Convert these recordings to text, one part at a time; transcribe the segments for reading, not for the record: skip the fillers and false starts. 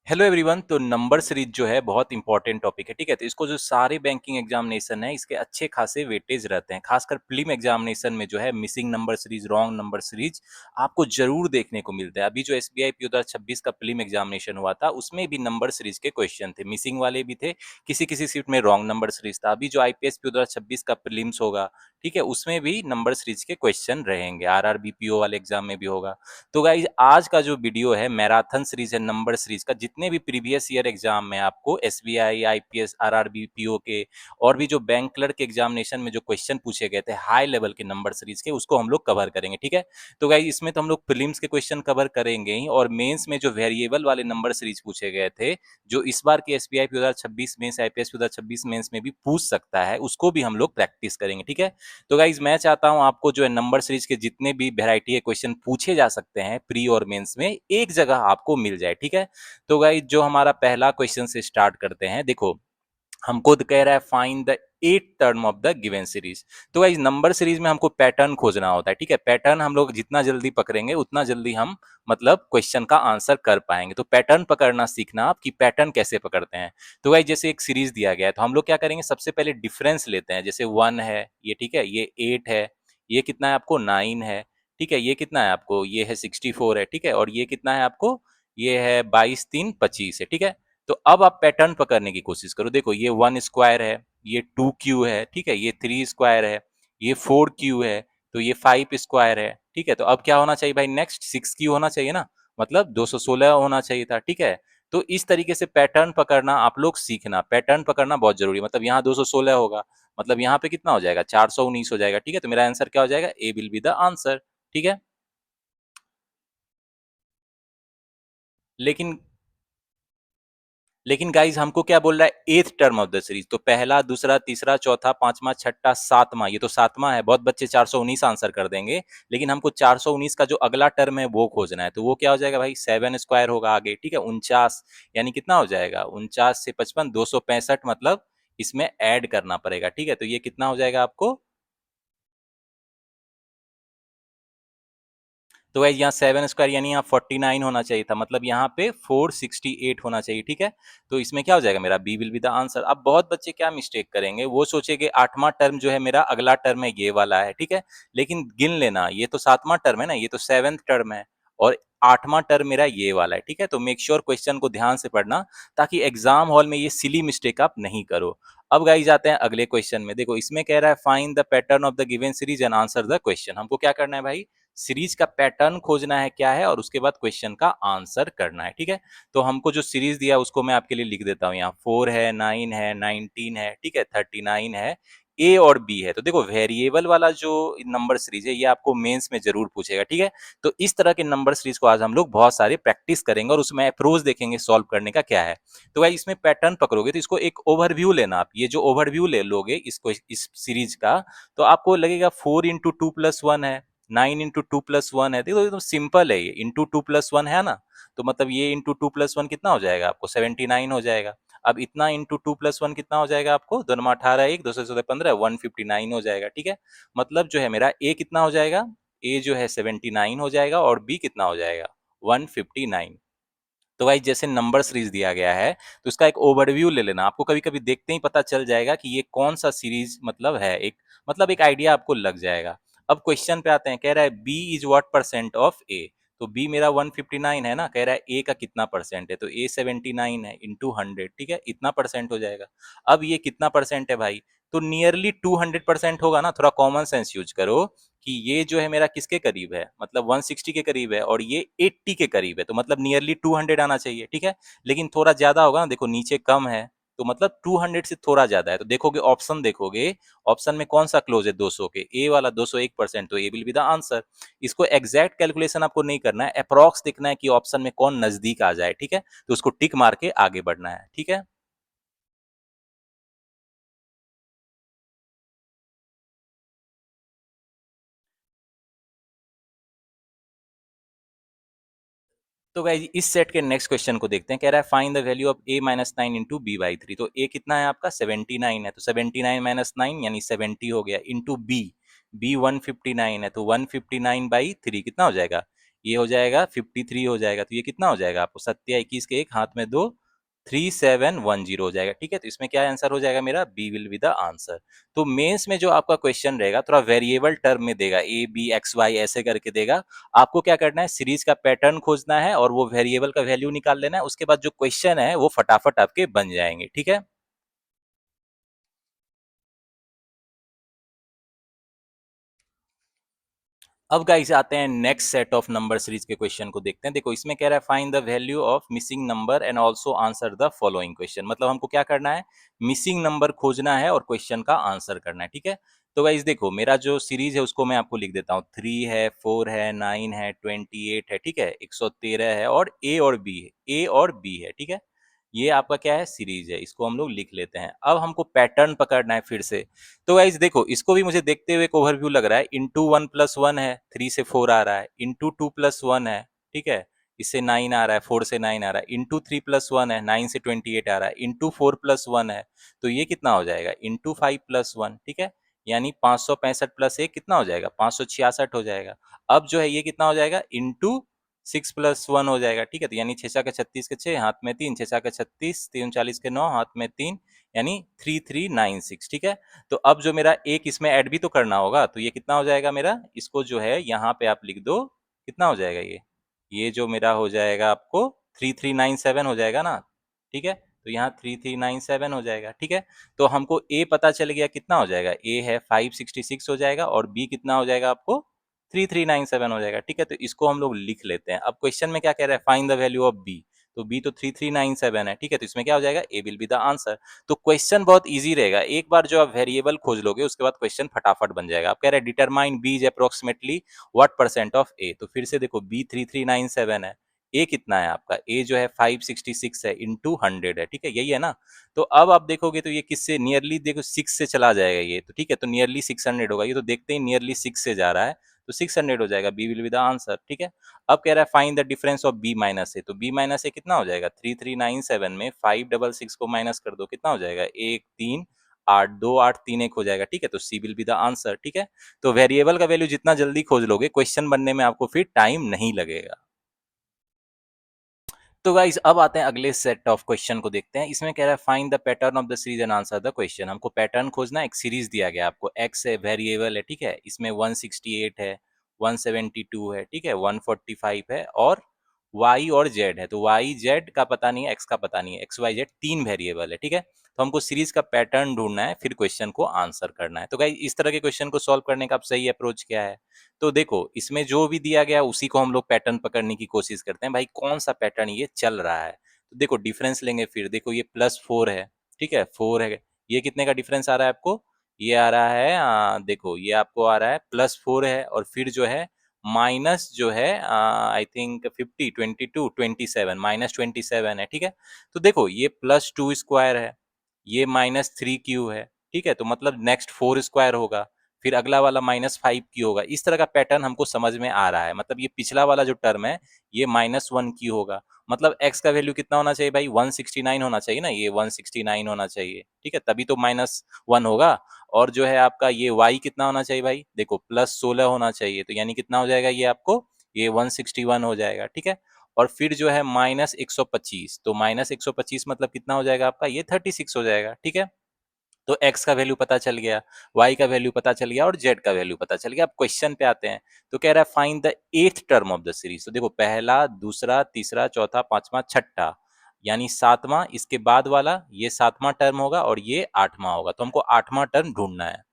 Hello everyone. तो number series जो है बहुत इंपॉर्टेंट टॉपिक है, ठीक है। तो इसको जो सारे बैंकिंग एग्जामिनेशन है इसके अच्छे खासे वेटेज रहते हैं, खासकर प्रीलिम एग्जामिनेशन में जो है missing number series, wrong number series आपको जरूर देखने को मिलता है। अभी जो एसबीआई पी 2026 का प्रीलिम एग्जामिनेशन हुआ था उसमें भी नंबर सीरीज के क्वेश्चन थे, मिसिंग वाले भी थे, किसी किसी सीट में रॉन्ग नंबर सीरीज था। अभी जो आईपीएस पी 2026 का प्रीलिम्स होगा, ठीक है, उसमें भी नंबर सीरीज के क्वेश्चन रहेंगे, आरआरबीपीओ वाले एग्जाम में भी होगा। तो गाइज आज का जो वीडियो है मैराथन सीरीज है नंबर सीरीज का, जितने भी प्रीवियस ईयर एग्जाम में आपको एसबीआई, आईपीएस, आरआरबी, पीओ के और भी जो बैंक क्लर्क एग्जामिनेशन में जो क्वेश्चन पूछे गए थे हाई लेवल के नंबर सीरीज के, उसको हम लोग कवर करेंगे, ठीक है। तो गाइज इसमें तो हम लोग प्रीलिम्स के क्वेश्चन कवर करेंगे ही, और मेंस में जो वेरिएबल वाले नंबर सीरीज पूछे गए थे जो इस बार के एसबीआई 2026 मेंस, आईपीएस 2026 मेंस में भी पूछ सकता है, उसको भी हम लोग प्रैक्टिस करेंगे, ठीक है। तो गाइज मैं चाहता हूं आपको जो है नंबर सीरीज के जितने भी वेराइटी के क्वेश्चन पूछे जा सकते हैं प्री और मेंस में एक जगह आपको मिल जाए, ठीक है। तो गाइज जो हमारा पहला क्वेश्चन से स्टार्ट करते हैं, देखो हमको कह रहा है find the eight term of the given series. तो गाइज नंबर सीरीज में हमको पैटर्न खोजना होता है, ठीक है। पैटर्न हम लोग जितना जल्दी पकड़ेंगे उतना जल्दी हम मतलब क्वेश्चन का आंसर कर पाएंगे। तो पैटर्न पकड़ना सीखना आप कि पैटर्न कैसे पकड़ते हैं। तो गाइज जैसे एक सीरीज दिया गया है तो हम लोग क्या करेंगे, सबसे पहले डिफरेंस लेते हैं। जैसे 1 है ये, ठीक है, ये 8 है, ये कितना है आपको 9 है, ठीक है, ये कितना है आपको, ये है 64 है, ठीक है, और ये कितना है आपको, ये है 22 3 25 है, ठीक है। तो अब आप पैटर्न पकड़ने की कोशिश करो। देखो ये 1 स्क्वायर है, ये 2 क्यू है, ठीक है, ये 3 स्क्वायर है, ये 4 क्यू है, तो ये 5 स्क्वायर है, ठीक है। तो अब क्या होना चाहिए भाई, नेक्स्ट 6 क्यू होना चाहिए ना, मतलब 216 होना चाहिए था, ठीक है। तो इस तरीके से पैटर्न पकड़ना आप लोग सीखना, पैटर्न पकड़ना बहुत जरूरी है। मतलब यहाँ 216 होगा, मतलब यहाँ पे कितना हो जाएगा, 419 हो जाएगा, ठीक है। तो मेरा आंसर क्या हो जाएगा, ए विल बी द आंसर, ठीक है। लेकिन लेकिन गाइज हमको क्या बोल रहा है, th term of the series. तो पहला, दूसरा, तीसरा, चौथा, पांचवा, छठा, सातवां, ये तो सातवां है। बहुत बच्चे 419 आंसर कर देंगे, लेकिन हमको 419 का जो अगला टर्म है वो खोजना है। तो वो क्या हो जाएगा भाई, 7 स्क्वायर होगा आगे, ठीक है, 49, यानी कितना हो जाएगा, 49 से 55 265, मतलब इसमें ऐड करना पड़ेगा, ठीक है। तो ये कितना हो जाएगा आपको, तो गाइस यहाँ 7 स्क्वायर यानी यहाँ 49 होना चाहिए था, मतलब यहाँ पे 468 होना चाहिए, ठीक है। तो इसमें क्या हो जाएगा, मेरा B will be the answer. अब बहुत बच्चे क्या मिस्टेक करेंगे, वो सोचेंगे आठवां टर्म जो है मेरा अगला टर्म है ये वाला है, ठीक है। लेकिन गिन लेना, ये तो सातवां टर्म है ना, ये तो सेवेंथ टर्म है, और आठवां टर्म मेरा ये वाला है, ठीक है। तो मेक श्योर क्वेश्चन को ध्यान से पढ़ना, ताकि एग्जाम हॉल में ये सिली मिस्टेक आप नहीं करो। अब गाइस जाते हैं अगले क्वेश्चन में। देखो इसमें कह रहा है find the pattern of the given series and answer the question. हमको क्या करना है भाई, सीरीज का पैटर्न खोजना है क्या है, और उसके बाद क्वेश्चन का आंसर करना है, ठीक है। तो हमको जो सीरीज दिया उसको मैं आपके लिए लिख देता हूँ, यहाँ 4 है, 9 है, 19 है, ठीक है, 39 है, ए और बी है। तो देखो वेरिएबल वाला जो नंबर सीरीज है ये आपको मेंस में जरूर पूछेगा, ठीक है। तो इस तरह के नंबर सीरीज को आज हम लोग बहुत सारे प्रैक्टिस करेंगे और उसमें अप्रोच देखेंगे सॉल्व करने का क्या है। तो भाई इसमें पैटर्न पकड़ोगे तो इसको एक ओवरव्यू लेना आप, ये जो ओवरव्यू ले लोगे इसको, इस सीरीज का, तो आपको लगेगा 4 इंटू 2 प्लस 1 है, 9 इंटू 2 प्लस 1 है। देखो एकदम सिंपल है, ये इंटू 2 प्लस 1 है ना, तो मतलब ये इंटू 2 प्लस 1 कितना हो जाएगा आपको, 79 हो जाएगा। अब इतना इंटू 2 प्लस 1 कितना हो जाएगा आपको, दो नमा 18, एक दो सौ 15, 159 हो जाएगा, ठीक है। मतलब जो है मेरा ए कितना हो जाएगा, ए जो है 79 हो जाएगा, और बी कितना हो जाएगा, 159। तो भाई जैसे नंबर सीरीज दिया गया है तो इसका एक ओवरव्यू ले लेना, आपको कभी कभी देखते ही पता चल जाएगा कि ये कौन सा सीरीज मतलब है, एक मतलब एक आइडिया आपको लग जाएगा। अब क्वेश्चन पे आते हैं, कह रहा है B is what percent of A. तो बी मेरा 159 है ना, कह रहा है ए का कितना परसेंट है, तो ए 79 है इंटू 100, ठीक है, इतना परसेंट हो जाएगा। अब ये कितना परसेंट है भाई, तो नियरली 200% होगा ना। थोड़ा कॉमन सेंस यूज करो कि ये जो है मेरा किसके करीब है, मतलब 160 के करीब है, और ये 80 के करीब है, तो मतलब नियरली 200 आना चाहिए, ठीक है। लेकिन थोड़ा ज्यादा होगा ना, देखो नीचे कम है, तो मतलब 200 से थोड़ा ज्यादा है। तो देखोगे ऑप्शन, देखोगे ऑप्शन में कौन सा क्लोज है 200 के, ए वाला 201%, तो ए विल बी द आंसर। इसको एग्जैक्ट कैलकुलेशन आपको नहीं करना है, अप्रॉक्स देखना है कि ऑप्शन में कौन नजदीक आ जाए, ठीक है। तो उसको टिक मार के आगे बढ़ना है, ठीक है। तो गाइज इस सेट के नेक्स्ट क्वेश्चन को देखते हैं, कह रहा है find the value of a -9 into B by 3। तो a कितना है आपका, 79 है, तो 79 माइनस 9 यानी 70 हो गया, इंटू बी, बी 159 है, तो 159 बाई 3 कितना हो जाएगा, ये हो जाएगा 53 हो जाएगा, तो ये कितना हो जाएगा आपको, 27 के एक हाथ में दो, 3710 हो जाएगा। ठीक है, तो इसमें क्या आंसर हो जाएगा मेरा, B will be the answer. तो मेंस में जो आपका क्वेश्चन रहेगा थोड़ा वेरिएबल टर्म में देगा, ए बी एक्स वाई ऐसे करके देगा। आपको क्या करना है, सीरीज का पैटर्न खोजना है और वो वेरिएबल का वैल्यू निकाल लेना है। उसके बाद जो क्वेश्चन है वो फटाफट आपके बन जाएंगे। ठीक है, अब गाइस आते हैं next set of number series के क्वेश्चन को देखते हैं। देखो इसमें कह रहा है find the value of missing number and also answer the following question. मतलब हमको क्या करना है, मिसिंग नंबर खोजना है और क्वेश्चन का आंसर करना है। ठीक है, तो गाइस देखो मेरा जो सीरीज है उसको मैं आपको लिख देता हूँ। 3 है, 4 है, 9 है, 28 है, ठीक है, 113 है और ए और बी है, ए और बी है। ठीक है, ये आपका क्या है, सीरीज है, इसको हम लोग लिख लेते हैं। अब हमको पैटर्न पकड़ना है फिर से। तो गाइज देखो इसको भी मुझे देखते हुए एक ओवरव्यू लग रहा है। इंटू 1+1 है, 3 से 4 आ रहा है। इंटू 2+1 है, ठीक है, इससे 9 आ रहा है, 4 से 9 आ रहा है। इंटू 3+1 है, 9 से 28 आ रहा है। इंटू 4+1 है, तो ये कितना हो जाएगा, इंटू 5+1। ठीक है, यानी 565 प्लस एक कितना हो जाएगा, 566 हो जाएगा। अब जो है ये कितना हो जाएगा, इंटू 6+1 हो जाएगा। ठीक है, तो यानी 6 का 36 के 6 हाथ में 3, 6 का 36, 3 के 9 हाथ में 3, यानी 3396। ठीक है, तो अब जो मेरा एक इसमें ऐड भी तो करना होगा, तो ये कितना हो जाएगा मेरा, इसको जो है यहाँ पे आप लिख दो, कितना हो जाएगा ये जो मेरा हो जाएगा आपको 3397 हो जाएगा ना। ठीक है, तो यहाँ 3397 हो जाएगा। ठीक है, तो हमको ए पता चल गया, कितना हो जाएगा, ए है 566 हो जाएगा और बी कितना हो जाएगा आपको 3397 हो जाएगा। ठीक है, तो इसको हम लोग लिख लेते हैं। अब क्वेश्चन में क्या कह रहा है, find the value of B, तो बी तो 3397 है। ठीक है, तो इसमें क्या हो जाएगा, ए विल बी द आंसर। तो क्वेश्चन बहुत इजी रहेगा, एक बार जो आप वेरिएबल खोज लोगे उसके बाद क्वेश्चन फटाफट बन जाएगा। आप कह रहे हैं determine B is approximately what percent of A, तो फिर से देखो बी 3397 है, ए कितना है आपका, ए जो है 566 है, इंटू 100 है। ठीक है, यही है ना। तो अब आप देखोगे तो ये किससे नियरली, देखो 6 से चला जाएगा ये, तो ठीक है, तो नियरली 600 होगा। ये तो देखते ही नियरली 6 से जा रहा है, तो 600 हो जाएगा, B will be the answer. ठीक है, अब कह रहा है find the difference of B minus A, तो बी माइनस ए कितना हो जाएगा, 3397 में 566 को माइनस कर दो, कितना हो जाएगा, 1 3 8 2 8 3 1 हो जाएगा। ठीक है, तो सी विल बी द आंसर। ठीक है, तो वेरिएबल का वैल्यू जितना जल्दी खोज लोगे क्वेश्चन बनने में आपको फिर टाइम नहीं लगेगा। तो गाइस अब आते हैं अगले सेट ऑफ क्वेश्चन को देखते हैं। इसमें कह रहा है find the pattern of the series and answer the question. हमको पैटर्न खोजना है, एक सीरीज दिया गया आपको, एक्स है वेरिएबल है, ठीक है, इसमें 168 है, 172 है, ठीक है, 145 है और y और z है। तो y z का पता नहीं है, x का पता नहीं है, x y z तीन वेरिएबल है। ठीक है, तो हमको सीरीज का पैटर्न ढूंढना है, फिर क्वेश्चन को आंसर करना है। तो गाइस इस तरह के क्वेश्चन को सॉल्व करने का अब सही अप्रोच क्या है, तो देखो इसमें जो भी दिया गया उसी को हम लोग पैटर्न पकड़ने की कोशिश करते हैं, भाई कौन सा पैटर्न ये चल रहा है। तो देखो डिफरेंस लेंगे, फिर देखो ये +4 है, ठीक है, 4 है, ये कितने का डिफरेंस आ रहा है आपको, ये आ रहा है देखो ये आपको आ रहा है +4 है और फिर जो है माइनस जो है आई थिंक 50 22 27 -27 है। ठीक है, तो देखो ये +2 स्क्वायर है, ये -3 क्यू है। ठीक है, तो मतलब नेक्स्ट 4 स्क्वायर होगा, फिर अगला वाला -5 की होगा। इस तरह का पैटर्न हमको समझ में आ रहा है। मतलब ये पिछला वाला जो टर्म है ये -1 की होगा। मतलब x का वैल्यू कितना होना चाहिए भाई, 169 होना चाहिए ना, ये 169 होना चाहिए। ठीक है, तभी तो -1 होगा। और जो है आपका ये y कितना होना चाहिए भाई, देखो +16 होना चाहिए, तो यानी कितना हो जाएगा ये आपको, ये 161 हो जाएगा। ठीक है, और फिर जो है -125, तो -125 मतलब कितना हो जाएगा आपका, ये 36 हो जाएगा। ठीक है, तो x का वैल्यू पता चल गया, y का वैल्यू पता चल गया और z का वैल्यू पता चल गया। अब क्वेश्चन पे आते हैं, तो कह रहा है find the 8th term of the series. तो देखो पहला, दूसरा, तीसरा, चौथा, पांचवा, छठा, यानी सातवां, इसके बाद वाला ये सातवां टर्म होगा और ये आठवां होगा। तो हमको आठवां टर्म ढूंढना है।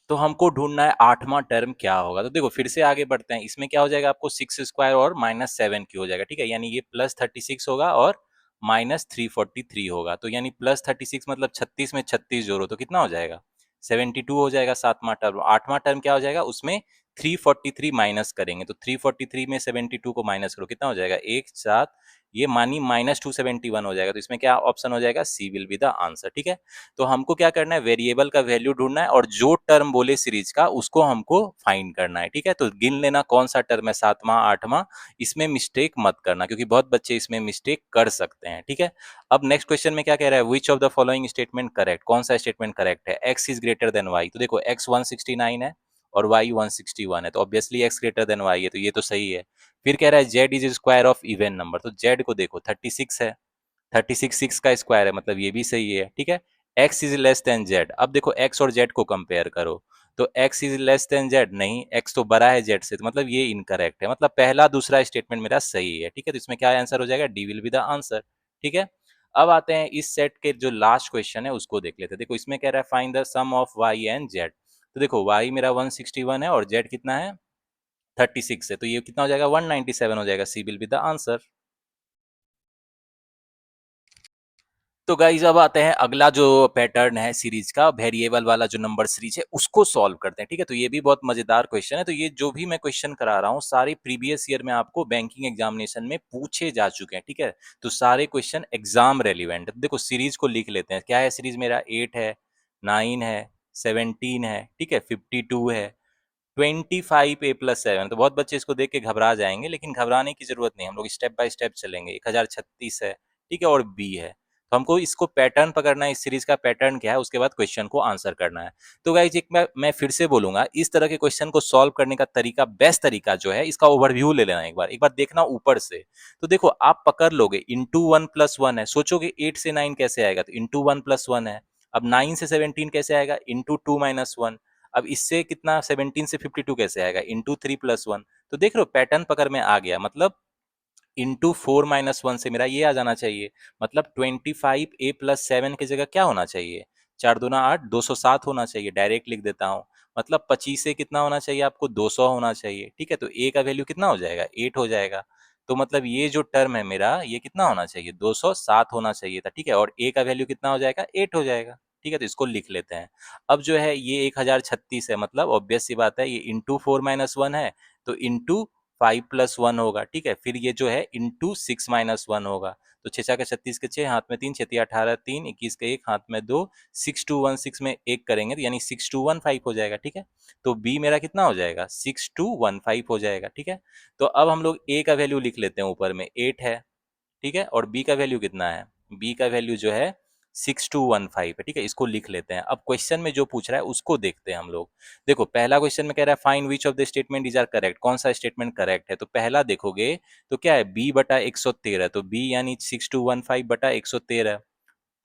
तो हमको ढूंढना है आठवां टर्म क्या होगा। तो देखो फिर से आगे बढ़ते हैं, इसमें क्या हो जाएगा आपको 6 स्क्वायर और -7 की हो जाएगा। ठीक है, यानी ये +36 होगा और -343 होगा। तो यानी +36 मतलब 36 में 36 जोड़ो तो कितना हो जाएगा, 72 हो जाएगा 7वां टर्म। 8वां टर्म क्या हो जाएगा, उसमें 343 माइनस करेंगे, तो 343 में 72 को माइनस करो, कितना हो जाएगा, एक साथ ये मानी -271 हो जाएगा। तो इसमें क्या ऑप्शन हो जाएगा, सी विल बी द आंसर। ठीक है, तो हमको क्या करना है, वेरिएबल का वैल्यू ढूंढना है और जो टर्म बोले सीरीज का उसको हमको फाइंड करना है। ठीक है, तो गिन लेना कौन सा टर्म है, 7वां 8वां, इसमें मिस्टेक मत करना क्योंकि बहुत बच्चे इसमें मिस्टेक कर सकते हैं। ठीक है, अब नेक्स्ट क्वेश्चन में क्या कह रहा है, विच of the following statement correct, कौन सा स्टेटमेंट करेक्ट है, x is greater than y। तो देखो x 169 है और y 161 है, तो obviously x greater than y है, तो ये तो सही है। फिर कह रहा है z is square of even number, तो z को देखो 36 है, 36 6 का स्क्वायर है, मतलब ये भी सही है। ठीक है, x is less then z, अब देखो x और z को कंपेयर करो, तो x is less then z, नहीं x तो बड़ा है z से, तो मतलब ये इनकरेक्ट है, मतलब पहला दूसरा स्टेटमेंट मेरा सही है। ठीक है, तो इसमें क्या आंसर हो जाएगा, D will be the answer. ठीक है, अब आते हैं इस सेट के जो लास्ट क्वेश्चन है उसको देख लेते हैं। देखो इसमें कह रहा है find the sum of y and z, तो देखो y मेरा 161 है और z कितना है, 36 है, तो ये कितना हो जाएगा, 197 हो जाएगा, सी विल बी द आंसर। तो गाइज अब आते हैं अगला जो पैटर्न है सीरीज का, वेरिएबल वाला जो नंबर सीरीज है उसको सॉल्व करते हैं। ठीक है, तो ये भी बहुत मजेदार क्वेश्चन है। तो ये जो भी मैं क्वेश्चन करा रहा हूँ सारे प्रीवियस ईयर में आपको बैंकिंग एग्जामिनेशन में पूछे जा चुके हैं। ठीक है, तो सारे क्वेश्चन एग्जाम रेलिवेंट है। देखो सीरीज को लिख लेते हैं, क्या है सीरीज मेरा, 8 है, 9 है, 17 है, ठीक है, 52 है, 25 a+7। तो बहुत बच्चे इसको देख के घबरा जाएंगे, लेकिन घबराने की जरूरत नहीं, हम लोग स्टेप बाय स्टेप चलेंगे। 1036 है, ठीक है, और बी है, तो हमको इसको पैटर्न पकड़ना है, इस सीरीज का पैटर्न क्या है, उसके बाद क्वेश्चन को आंसर करना है। तो गाइज एक मैं फिर से बोलूंगा, इस तरह के क्वेश्चन को सॉल्व करने का तरीका, बेस्ट तरीका जो है, इसका ओवरव्यू ले लेना, एक बार देखना ऊपर से। तो देखो आप पकड़ लोगे, इंटू 1+1 है, सोचोगे 8 से 9 कैसे आएगा, तो इंटू 1+1 है। अब 9 से 17 कैसे आएगा, इंटू 2-1। अब इससे कितना, 17 से 52 कैसे आएगा, इंटू 3+1। तो देख रहे हो पैटर्न पकड़ में आ गया, मतलब इंटू 4-1 से मेरा ये आ जाना चाहिए, मतलब 25a+7 की जगह क्या होना चाहिए, 4×2 = 8, 207 होना चाहिए, डायरेक्ट लिख देता हूँ। मतलब 25 से कितना होना चाहिए आपको, 200 होना चाहिए। ठीक है, तो a का वैल्यू कितना हो जाएगा, 8 हो जाएगा। तो मतलब ये जो टर्म है मेरा, ये कितना होना चाहिए, 207 होना चाहिए था। ठीक है, और a का वैल्यू कितना हो जाएगा, 8 हो जाएगा। ठीक है, तो इसको लिख लेते हैं। अब जो है ये 1036 है, मतलब ऑब्वियस सी बात है, ये इंटू 4-1 है, तो इंटू 5+1 होगा। ठीक है, फिर ये जो है इंटू 6-1 होगा, तो 6×6 = 36 के 6, हाथ में 3, 6×3 = 18, 3, 21 के 1, हाथ में 2, 6216 में 1 करेंगे तो यानी 6215 हो जाएगा। ठीक है, तो बी मेरा कितना हो जाएगा, 6215 हो जाएगा। ठीक है, तो अब हम लोग ए का वैल्यू लिख लेते हैं, ऊपर में 8 है, ठीक है, और बी का वैल्यू कितना है, बी का वैल्यू जो है 6215 है। ठीक है, इसको लिख लेते हैं। अब क्वेश्चन में जो पूछ रहा है उसको देखते हैं हम लोग। देखो पहला क्वेश्चन में कह रहा है find which of the statement is are correct, कौन सा स्टेटमेंट करेक्ट है, तो पहला देखोगे तो क्या है, b बटा 113, तो b यानी 6215 बटा 113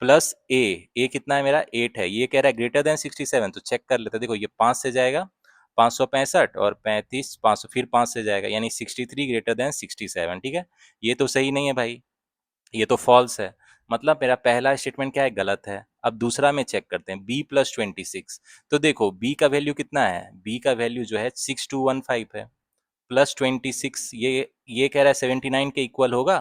प्लस ए कितना है मेरा, 8 है, ये कह रहा है ग्रेटर देन 67, तो चेक कर लेते हैं। देखो ये 5 से जाएगा, 565 और 35, 500 फिर 5 से जाएगा, यानी 63 ग्रेटर देन 67। ठीक है, ये तो सही नहीं है भाई, ये तो फॉल्स है, मतलब मेरा पहला स्टेटमेंट क्या है, गलत है। अब दूसरा में चेक करते हैं, b+26, तो देखो b का वैल्यू कितना है, b का वैल्यू जो है 6215 है, +26, ये कह रहा है 79 के इक्वल होगा,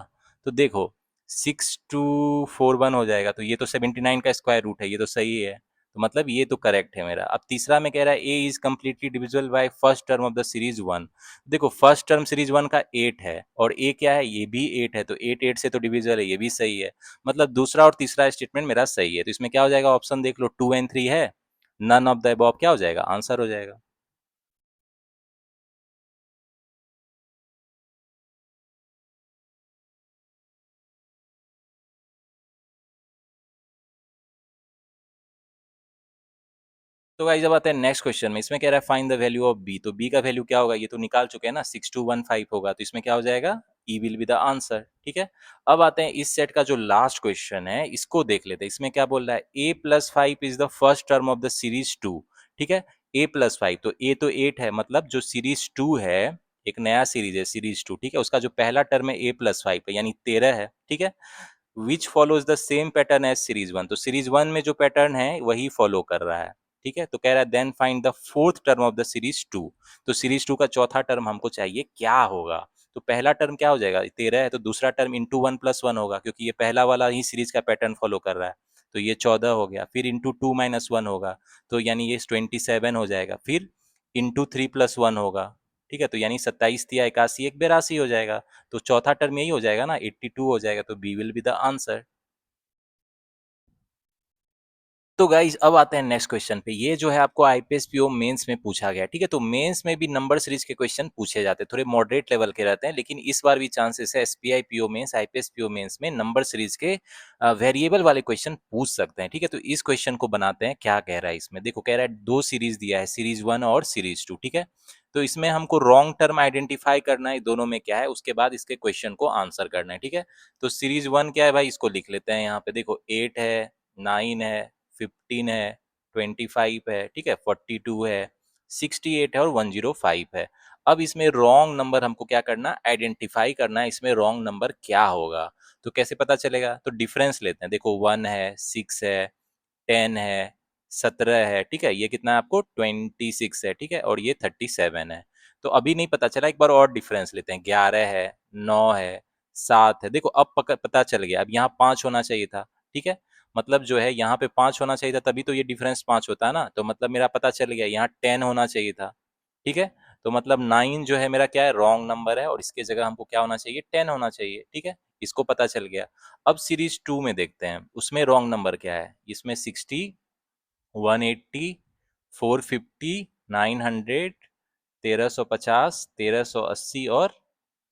तो देखो 6241 हो जाएगा, तो ये तो 79 का स्क्वायर रूट है, ये तो सही है, तो मतलब ये तो करेक्ट है मेरा। अब तीसरा में कह रहा है ए is completely divisible by first term of the series 1, देखो फर्स्ट टर्म सीरीज 1 का 8 है और ए क्या है, ये भी 8 है, तो 8 से तो डिविजिबल है, ये भी सही है, मतलब दूसरा और तीसरा स्टेटमेंट मेरा सही है। तो इसमें क्या हो जाएगा, ऑप्शन देख लो, 2 एंड 3 है, नन ऑफ द अबव क्या हो जाएगा, आंसर हो जाएगा। तो गाइस जब आते हैं नेक्स्ट क्वेश्चन में, इसमें कह रहा है find the value of B, तो बी का वैल्यू क्या होगा, ये तो निकाल चुके हैं ना, 6215 होगा, तो इसमें क्या हो जाएगा, ई विल बी द आंसर। ठीक है, अब आते हैं इस सेट का जो लास्ट क्वेश्चन है, इसको देख लेते हैं। इसमें क्या बोल रहा है, a+5 is the first term of the series 2। ठीक है, a+5, तो a तो 8 है, मतलब जो सीरीज 2 है, एक नया सीरीज है सीरीज 2, ठीक है, उसका जो पहला टर्म है a+5 है, यानी 13 है। ठीक है, which follows the same pattern as series 1, तो सीरीज 1 में जो पैटर्न है वही फॉलो कर रहा है। ठीक है, तो कह रहा है then find the fourth term of the series 2, तो सीरीज 2 का चौथा टर्म हमको चाहिए, क्या होगा, तो पहला टर्म क्या हो जाएगा, 13 है, तो दूसरा टर्म इंटू 1+1 होगा, क्योंकि ये पहला वाला ही सीरीज का पैटर्न फॉलो कर रहा है, तो ये 14 हो गया, फिर इंटू 2 - 1 होगा, तो यानी ये 27 हो जाएगा, फिर इंटू 3 + 1 होगा, ठीक है, तो यानी 27 तिया 81 एक 82 हो जाएगा, तो चौथा टर्म यही हो जाएगा ना, 82 हो जाएगा, तो B will be the answer. तो गाइज अब आते हैं नेक्स्ट क्वेश्चन पे। ये जो है आपको आईपीएस पीओ मेंस में पूछा गया, ठीक है, तो मेंस में भी नंबर सीरीज के क्वेश्चन पूछे जाते हैं, थोड़े मॉडरेट लेवल के रहते हैं, लेकिन इस बार भी चांसेस है SBI PO mains, IBPS PO mains में नंबर सीरीज के वेरिएबल वाले क्वेश्चन पूछ सकते हैं, ठीक है। तो इस क्वेश्चन को बनाते हैं, क्या कह रहा है इसमें, देखो कह रहा है दो सीरीज दिया है, सीरीज 1 और सीरीज 2, ठीक है। तो इसमें हमको रॉन्ग टर्म आइडेंटिफाई करना है दोनों में क्या है, उसके बाद इसके क्वेश्चन को आंसर करना है, ठीक है। तो सीरीज 1 क्या है भाई, इसको लिख लेते हैं यहाँ पे, देखो 8 है, 9 है, 15 है, 25 है, ठीक है, 42 है, 68 है और 105 है। अब इसमें रॉन्ग नंबर हमको क्या करना, आइडेंटिफाई करना है, इसमें रॉन्ग नंबर क्या होगा। तो कैसे पता चलेगा, तो डिफरेंस लेते हैं, देखो 1 है, 6 है, 10 है, 17 है, ठीक है, ये कितना है आपको 26 है, ठीक है, और ये 37 है। तो अभी नहीं पता चला, एक बार और डिफरेंस लेते हैं, 11 है, 9 है, 7 है, देखो अब पता चल गया, अब यहाँ 5 होना चाहिए था, ठीक है, मतलब जो है यहाँ पे 5 होना चाहिए था, तभी तो ये डिफरेंस 5 होता है ना, तो मतलब मेरा पता चल गया, यहाँ 10 होना चाहिए था, ठीक है। तो मतलब 9 जो है मेरा क्या है, रॉन्ग नंबर है, और इसके जगह हमको क्या होना चाहिए, 10 होना चाहिए, ठीक है, इसको पता चल गया। अब सीरीज 2 में देखते हैं, उसमें रॉन्ग नंबर क्या है, इसमें 60, 180, 450, 900, 1350, 1380 और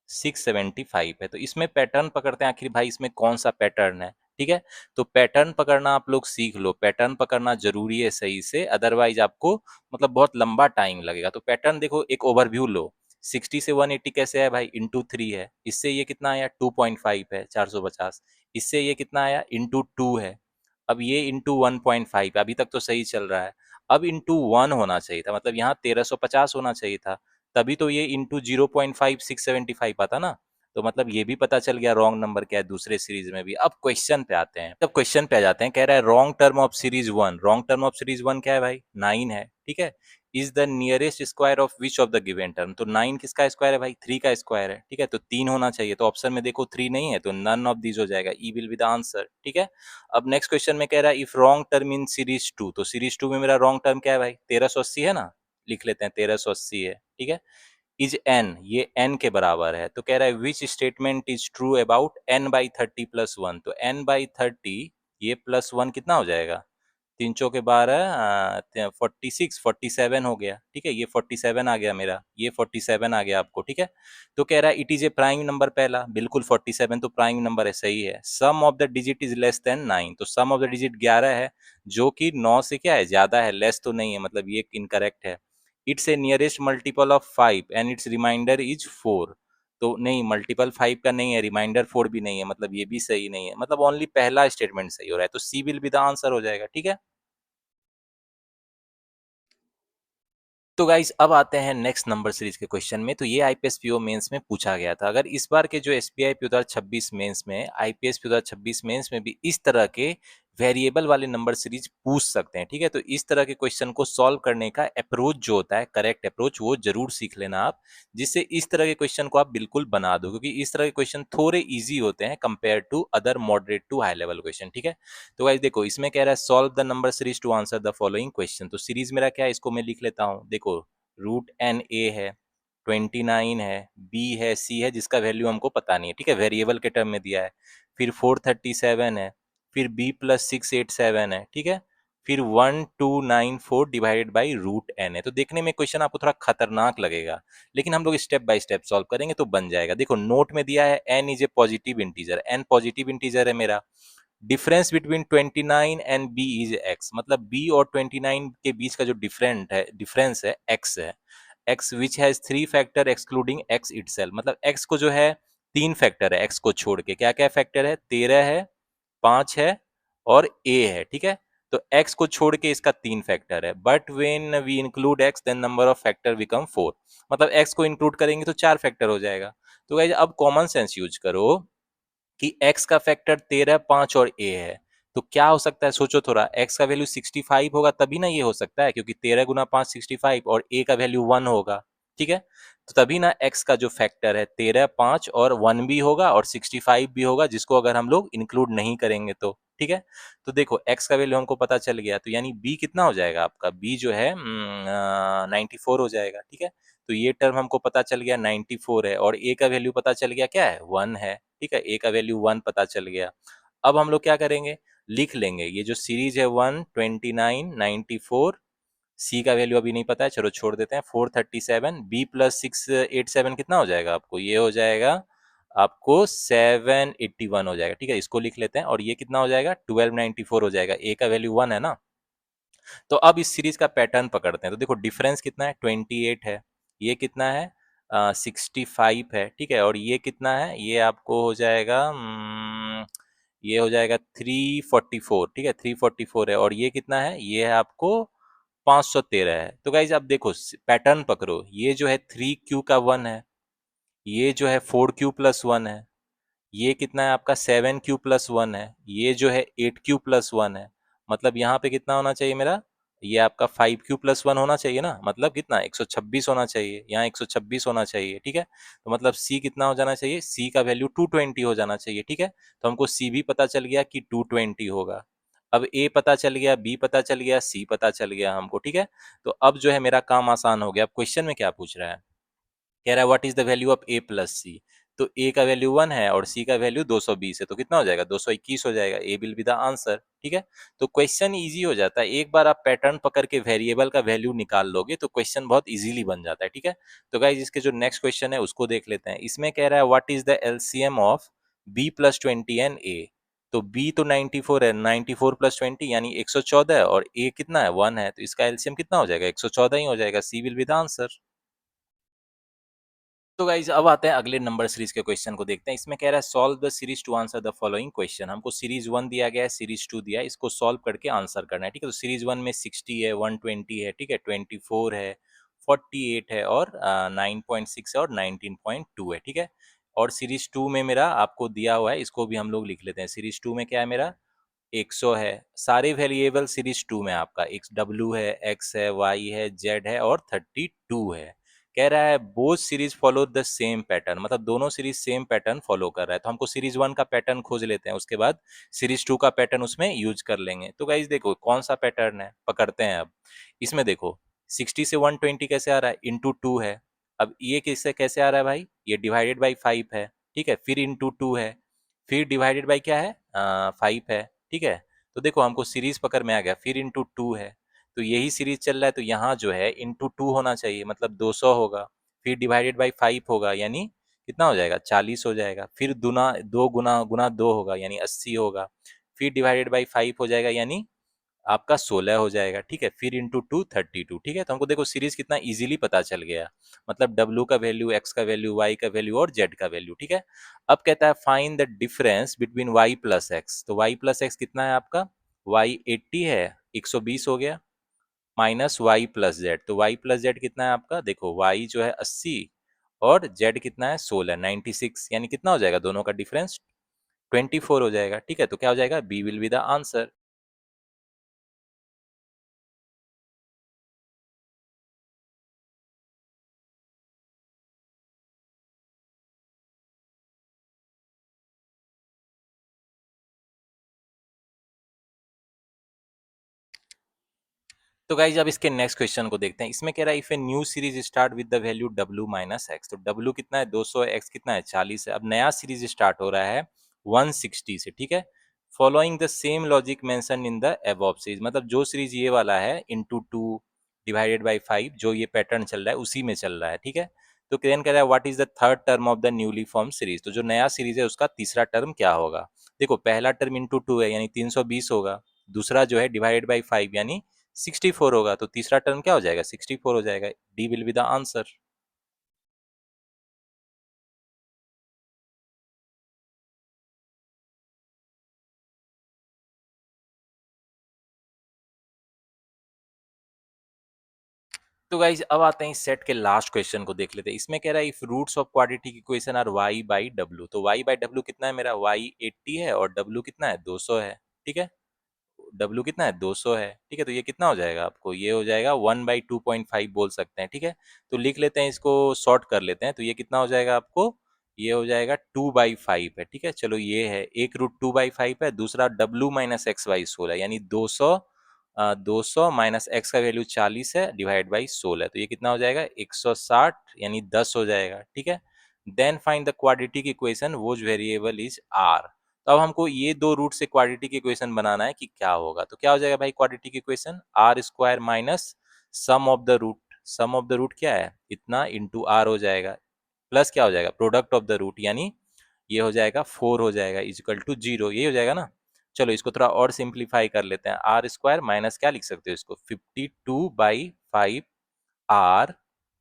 675 है। तो इसमें पैटर्न पकड़ते हैं, आखिर भाई इसमें कौन सा पैटर्न है, ठीक है। तो पैटर्न पकड़ना आप लोग सीख लो, पैटर्न पकड़ना जरूरी है सही से, अदरवाइज आपको मतलब बहुत लंबा टाइम लगेगा। तो पैटर्न देखो, एक ओवरव्यू लो, 60 से 180 कैसे है भाई, इंटू 3 है, इससे ये कितना आया 2.5 है, 450, इससे ये कितना आया इंटू 2 है, अब ये इंटू 1.5, अभी तक तो सही चल रहा है। अब इंटू 1 होना चाहिए था, मतलब यहाँ 1350 होना चाहिए था, तभी तो ये इंटू 0.5 675 आता ना। तो मतलब ये भी पता चल गया रॉन्ग नंबर क्या है दूसरे सीरीज में भी। अब क्वेश्चन पे आते हैं, अब क्वेश्चन पे आ जाते हैं, कह रहा है wrong term of series 1, wrong term of series 1 क्या है भाई, 9 है, ठीक है, is the nearest square of which of the given term. तो 9 किसका स्क्वायर है भाई, 3 का स्क्वायर है, ठीक है, तो 3 होना चाहिए, तो ऑप्शन में देखो 3 नहीं है, तो नन ऑफ दीज हो जाएगा, ई विल बी द आंसर, ठीक है। अब नेक्स्ट क्वेश्चन में कह रहा है if wrong term in series 2, तो सीरीज 2 में मेरा रॉन्ग टर्म क्या है भाई, 1380 है ना, लिख लेते हैं 1380 है, ठीक है। इज एन, ये एन के बराबर है, तो कह रहा है which statement is true about an by 30 + 1, तो एन बाई 30 ये +1 कितना हो जाएगा, 3 चौके 12, 46 47 हो गया, ठीक है, ये 47 आ गया मेरा, ये 47 आ गया आपको, ठीक है। तो कह रहा है it is a prime number, पहला बिल्कुल 47 तो प्राइम नंबर है, सही है। Sum of the digit is less than 9, तो सम ऑफ द डिजिट 11 है, जो कि 9 से क्या है, ज्यादा है, लेस तो नहीं है, मतलब ये इनकरेक्ट है। It's a nearest multiple of 5 and it's remainder is 4, तो नहीं, मल्टीपल 5 का नहीं है, रिमाइंडर 4 भी नहीं है, मतलब ये भी सही नहीं है, मतलब ओनली पहला स्टेटमेंट सही हो रहा है, तो सी विल बी द आंसर हो जाएगा, ठीक है। तो गाइज अब आते हैं नेक्स्ट नंबर सीरीज के क्वेश्चन में। तो ये आईपीएस पीओ मेंस में पूछा गया था, अगर इस बार के जो एसबीआई पी 2026 मेंस में, आईपीएस पी 2026 मेंस में भी इस तरह के वेरिएबल वाले नंबर सीरीज पूछ सकते हैं, ठीक है। तो इस तरह के क्वेश्चन को सॉल्व करने का अप्रोच जो होता है, करेक्ट अप्रोच, वो जरूर सीख लेना आप, जिससे इस तरह के क्वेश्चन को आप बिल्कुल बना दो, क्योंकि इस तरह के क्वेश्चन थोड़े ईजी होते हैं compare to other moderate to high level question, ठीक है। तो गाइस देखो, इसमें कह रहा है solve the number series to answer the following question. तो सीरीज मेरा क्या है, इसको मैं लिख लेता हूँ, देखो रूट एन ए है, 29 है, बी है, सी है, जिसका वैल्यू हमको पता नहीं है, ठीक है, वेरिएबल के टर्म में दिया है, फिर 437 है, फिर बी प्लस 687 है, ठीक है, फिर 1294 डिवाइडेड बाई रूट एन है। तो देखने में क्वेश्चन आपको थोड़ा खतरनाक लगेगा, लेकिन हम लोग स्टेप बाय स्टेप सॉल्व करेंगे तो बन जाएगा। देखो नोट में दिया है N is a positive integer, N positive integer है मेरा, difference between 29 and B is X, मतलब बी और 29 के बीच का जो डिफरेंस है एक्स है, x which has 3 factor excluding x itself, मतलब एक्स को जो है 3 फैक्टर है, एक्स को छोड़ के क्या क्या फैक्टर है, 13 है, 5 है और ए है, ठीक है। तो x को छोड़ के इसका 3 फैक्टर है, but when we include x then number of factor become 4, मतलब x को इंक्लूड करेंगे तो 4 फैक्टर हो जाएगा। तो गाइस अब कॉमन सेंस यूज करो कि x का फैक्टर 13, 5 और a है, तो क्या हो सकता है, सोचो थोड़ा, x का वैल्यू 65 होगा तभी ना ये हो सकता है, क्योंकि 13 गुना 5 65 और a का वैल्यू 1 होगा, ठीक है। तो तभी ना x का जो फैक्टर है 13, 5 और 1 भी होगा और 65 भी होगा, जिसको अगर हम लोग इंक्लूड नहीं करेंगे तो ठीक है। तो देखो x का वैल्यू हमको पता चल गया, तो यानी b कितना हो जाएगा आपका, b जो है 94 हो जाएगा, ठीक है। तो ये टर्म हमको पता चल गया 94 है, और a का वैल्यू पता चल गया क्या है, 1 है, ठीक है। a का वैल्यू 1 पता चल गया। अब हम लोग क्या करेंगे, लिख लेंगे ये जो सीरीज है 129 94, सी का वैल्यू अभी नहीं पता है, चलो छोड़ देते हैं, 437, बी प्लस 687 कितना हो जाएगा आपको, ये हो जाएगा आपको 781 हो जाएगा, ठीक है। इसको लिख लेते हैं, और ये कितना हो जाएगा 1294 हो जाएगा, ए का वैल्यू 1 है ना। तो अब इस सीरीज का पैटर्न पकड़ते हैं, तो देखो डिफरेंस कितना है, 28 है, ये कितना है 65 है, ठीक है। और ये कितना है, ये आपको हो जाएगा ये हो जाएगा 344, ठीक है, 344 है, और ये कितना है, ये है आपको 513 है। तो गाइज आप देखो पैटर्न पकड़ो, ये जो है 3Q का 1 है, ये जो है 4Q+1 है, ये कितना है आपका 7Q+1 है, ये जो है 8Q+1 है। मतलब यहाँ पे कितना होना चाहिए मेरा, ये आपका 5Q+1 होना चाहिए ना, मतलब कितना 126 होना चाहिए, यहाँ 126 होना चाहिए, ठीक है। तो मतलब C कितना हो जाना चाहिए, C का वैल्यू 220 हो जाना चाहिए, ठीक है। तो हमको C भी पता चल गया कि 220 होगा। अब A पता चल गया, B पता चल गया, C पता चल गया हमको, ठीक है। तो अब जो है मेरा काम आसान हो गया। अब क्वेश्चन में क्या पूछ रहा है, कह रहा है what is the value of A plus C. तो ए का वैल्यू 1 है और सी का वैल्यू 220 है, तो कितना हो जाएगा 221 हो जाएगा, ए विल बी द आंसर, ठीक है। तो क्वेश्चन इजी हो जाता है, एक बार आप पैटर्न पकड़ के वेरिएबल का वैल्यू निकाल लोगे तो क्वेश्चन बहुत इजीली बन जाता है, ठीक है। तो गाइज इसके जो नेक्स्ट क्वेश्चन है उसको देख लेते हैं। इसमें कह रहा है what is the LCM of b+20 and A. तो b तो 94 है, 94+20 यानी 114 है, और a कितना है 1 है, तो इसका एलसीएम कितना हो जाएगा 114 ही हो जाएगा, सी विल बी द आंसर। तो गाइज अब आते हैं अगले नंबर सीरीज के क्वेश्चन को देखते हैं। इसमें कह रहा है solve the series to answer the following question. हमको सीरीज 1 दिया गया है, सीरीज 2 दिया है, इसको सॉल्व करके आंसर करना है, ठीक है। तो सीरीज 1 में 60 है, 120 है, ठीक है, 24 है, 48 है, और 9.6 है, और 19.2 है, ठीक है। और सीरीज 2 में मेरा आपको दिया हुआ है, इसको भी हम लोग लिख लेते हैं। सीरीज 2 में क्या है मेरा 100 है, सारे वेरिएबल सीरीज 2 में आपका एक्स डब्ल्यू है, एक्स है, वाई है, जेड है, और 32 है। कह रहा है both series follow the same pattern, मतलब दोनों सीरीज सेम पैटर्न फॉलो कर रहा है। तो हमको सीरीज 1 का पैटर्न खोज लेते हैं, उसके बाद सीरीज 2 का पैटर्न उसमें यूज कर लेंगे। तो गाइज देखो कौन सा पैटर्न है, पकड़ते हैं। अब इसमें देखो 60 से 120 कैसे आ रहा है, इंटू 2 है। अब ये किससे कैसे आ रहा है भाई, ये डिवाइडेड बाई 5 है, ठीक है, फिर इंटू 2 है, फिर डिवाइडेड बाई क्या है 5 है, ठीक है। तो देखो हमको सीरीज पकड़ में आ गया, फिर इंटू 2 है, तो यही सीरीज चल रहा है, तो यहाँ जो है इंटू 2 होना चाहिए, मतलब 200 होगा, फिर डिवाइडेड बाई 5 होगा, यानी कितना हो जाएगा 40 हो जाएगा, फिर दुना 2 गुना गुना 2 होगा, यानी 80 होगा, फिर डिवाइडेड बाई 5 हो जाएगा, यानी आपका 16 हो जाएगा, ठीक है, फिर इंटू 2 32, ठीक है। तो हमको देखो सीरीज कितना इजीली पता चल गया, मतलब W का वैल्यू, X का वैल्यू, Y का वैल्यू, और Z का वैल्यू, ठीक है। अब कहता है find the difference between Y plus x. तो Y प्लस एक्स कितना है आपका, Y 80 है, 120 हो गया, माइनस Y प्लस जेड। तो Y प्लस जेड कितना है आपका, देखो Y जो है 80, और Z कितना है 16, 96, यानी कितना हो जाएगा दोनों का डिफरेंस 24 हो जाएगा, ठीक है। तो क्या हो जाएगा, B will be the answer. तो गाइज अब इसके नेक्स्ट क्वेश्चन को देखते हैं। इसमें कह रहा है if a new series start with the value W minus x. तो W कितना है 200 है, X कितना है 40 है। अब नया सीरीज स्टार्ट हो रहा है 160 से, ठीक है। Following the same logic mention in the above series, मतलब जो सीरीज ये वाला है इंटू 2 डिवाइडेड बाई 5, जो ये पैटर्न चल रहा है उसी में चल रहा है, ठीक है। तो देन कह रहा है what is the third term of the newly form series. तो जो नया सीरीज है उसका तीसरा टर्म क्या होगा। देखो पहला टर्म इंटू 2 है, यानी 320 होगा, दूसरा जो है डिवाइडेड बाई 5 यानी 64 होगा, तो तीसरा टर्म क्या हो जाएगा 64 हो जाएगा, D will be the answer. तो गाइज अब आते हैं इस सेट के लास्ट क्वेश्चन को देख लेते हैं। इसमें कह रहा है if roots of quadratic equation are y by W. तो y बाई डब्ल्यू कितना है मेरा, y 80 है, और w कितना है 200 है, ठीक है। W कितना है 200 है, ठीक है। तो ये कितना हो जाएगा आपको, ये हो जाएगा 1/2.5 बोल सकते हैं, ठीक है। तो लिख लेते हैं, इसको शॉर्ट कर लेते हैं, तो ये कितना हो जाएगा आपको ये हो जाएगा 2/5 है, ठीक है। चलो ये है, एक रूट 2/5 है, दूसरा w माइनस एक्स बाई 16 यानी 200 माइनस एक्स का वैल्यू 40 है डिवाइड बाई 16, तो ये कितना हो जाएगा 160 यानी 10 हो जाएगा, ठीक है। Then find the quadratic equation whose variable is R. तो अब हमको ये दो रूट से क्वाड्रेटिक इक्वेशन बनाना है कि क्या होगा, तो क्या हो जाएगा भाई quadratic equation, R square minus sum of the root, sum of the root क्या है इतना इंटू आर हो जाएगा, प्लस क्या हो जाएगा प्रोडक्ट ऑफ द रूट यानी ये हो जाएगा 4 हो जाएगा इजिकल टू 0, ये हो जाएगा ना। चलो इसको थोड़ा और सिंप्लीफाई कर लेते हैं, आर स्क्वायर माइनस क्या लिख सकते हो इसको 52/5 आर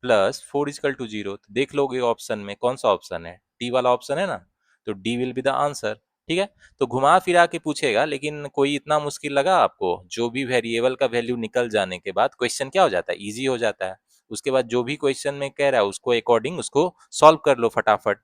प्लस 4 इजिकल टू 0, तो देख लोगे ऑप्शन में कौन सा ऑप्शन है, डी वाला ऑप्शन है ना, तो D will be the answer, ठीक है। तो घुमा फिरा के पूछेगा, लेकिन कोई इतना मुश्किल लगा आपको, जो भी वेरिएबल का वैल्यू निकल जाने के बाद क्वेश्चन क्या हो जाता है, इजी हो जाता है। उसके बाद जो भी क्वेश्चन में कह रहा है उसको अकॉर्डिंग उसको सॉल्व कर लो फटाफट।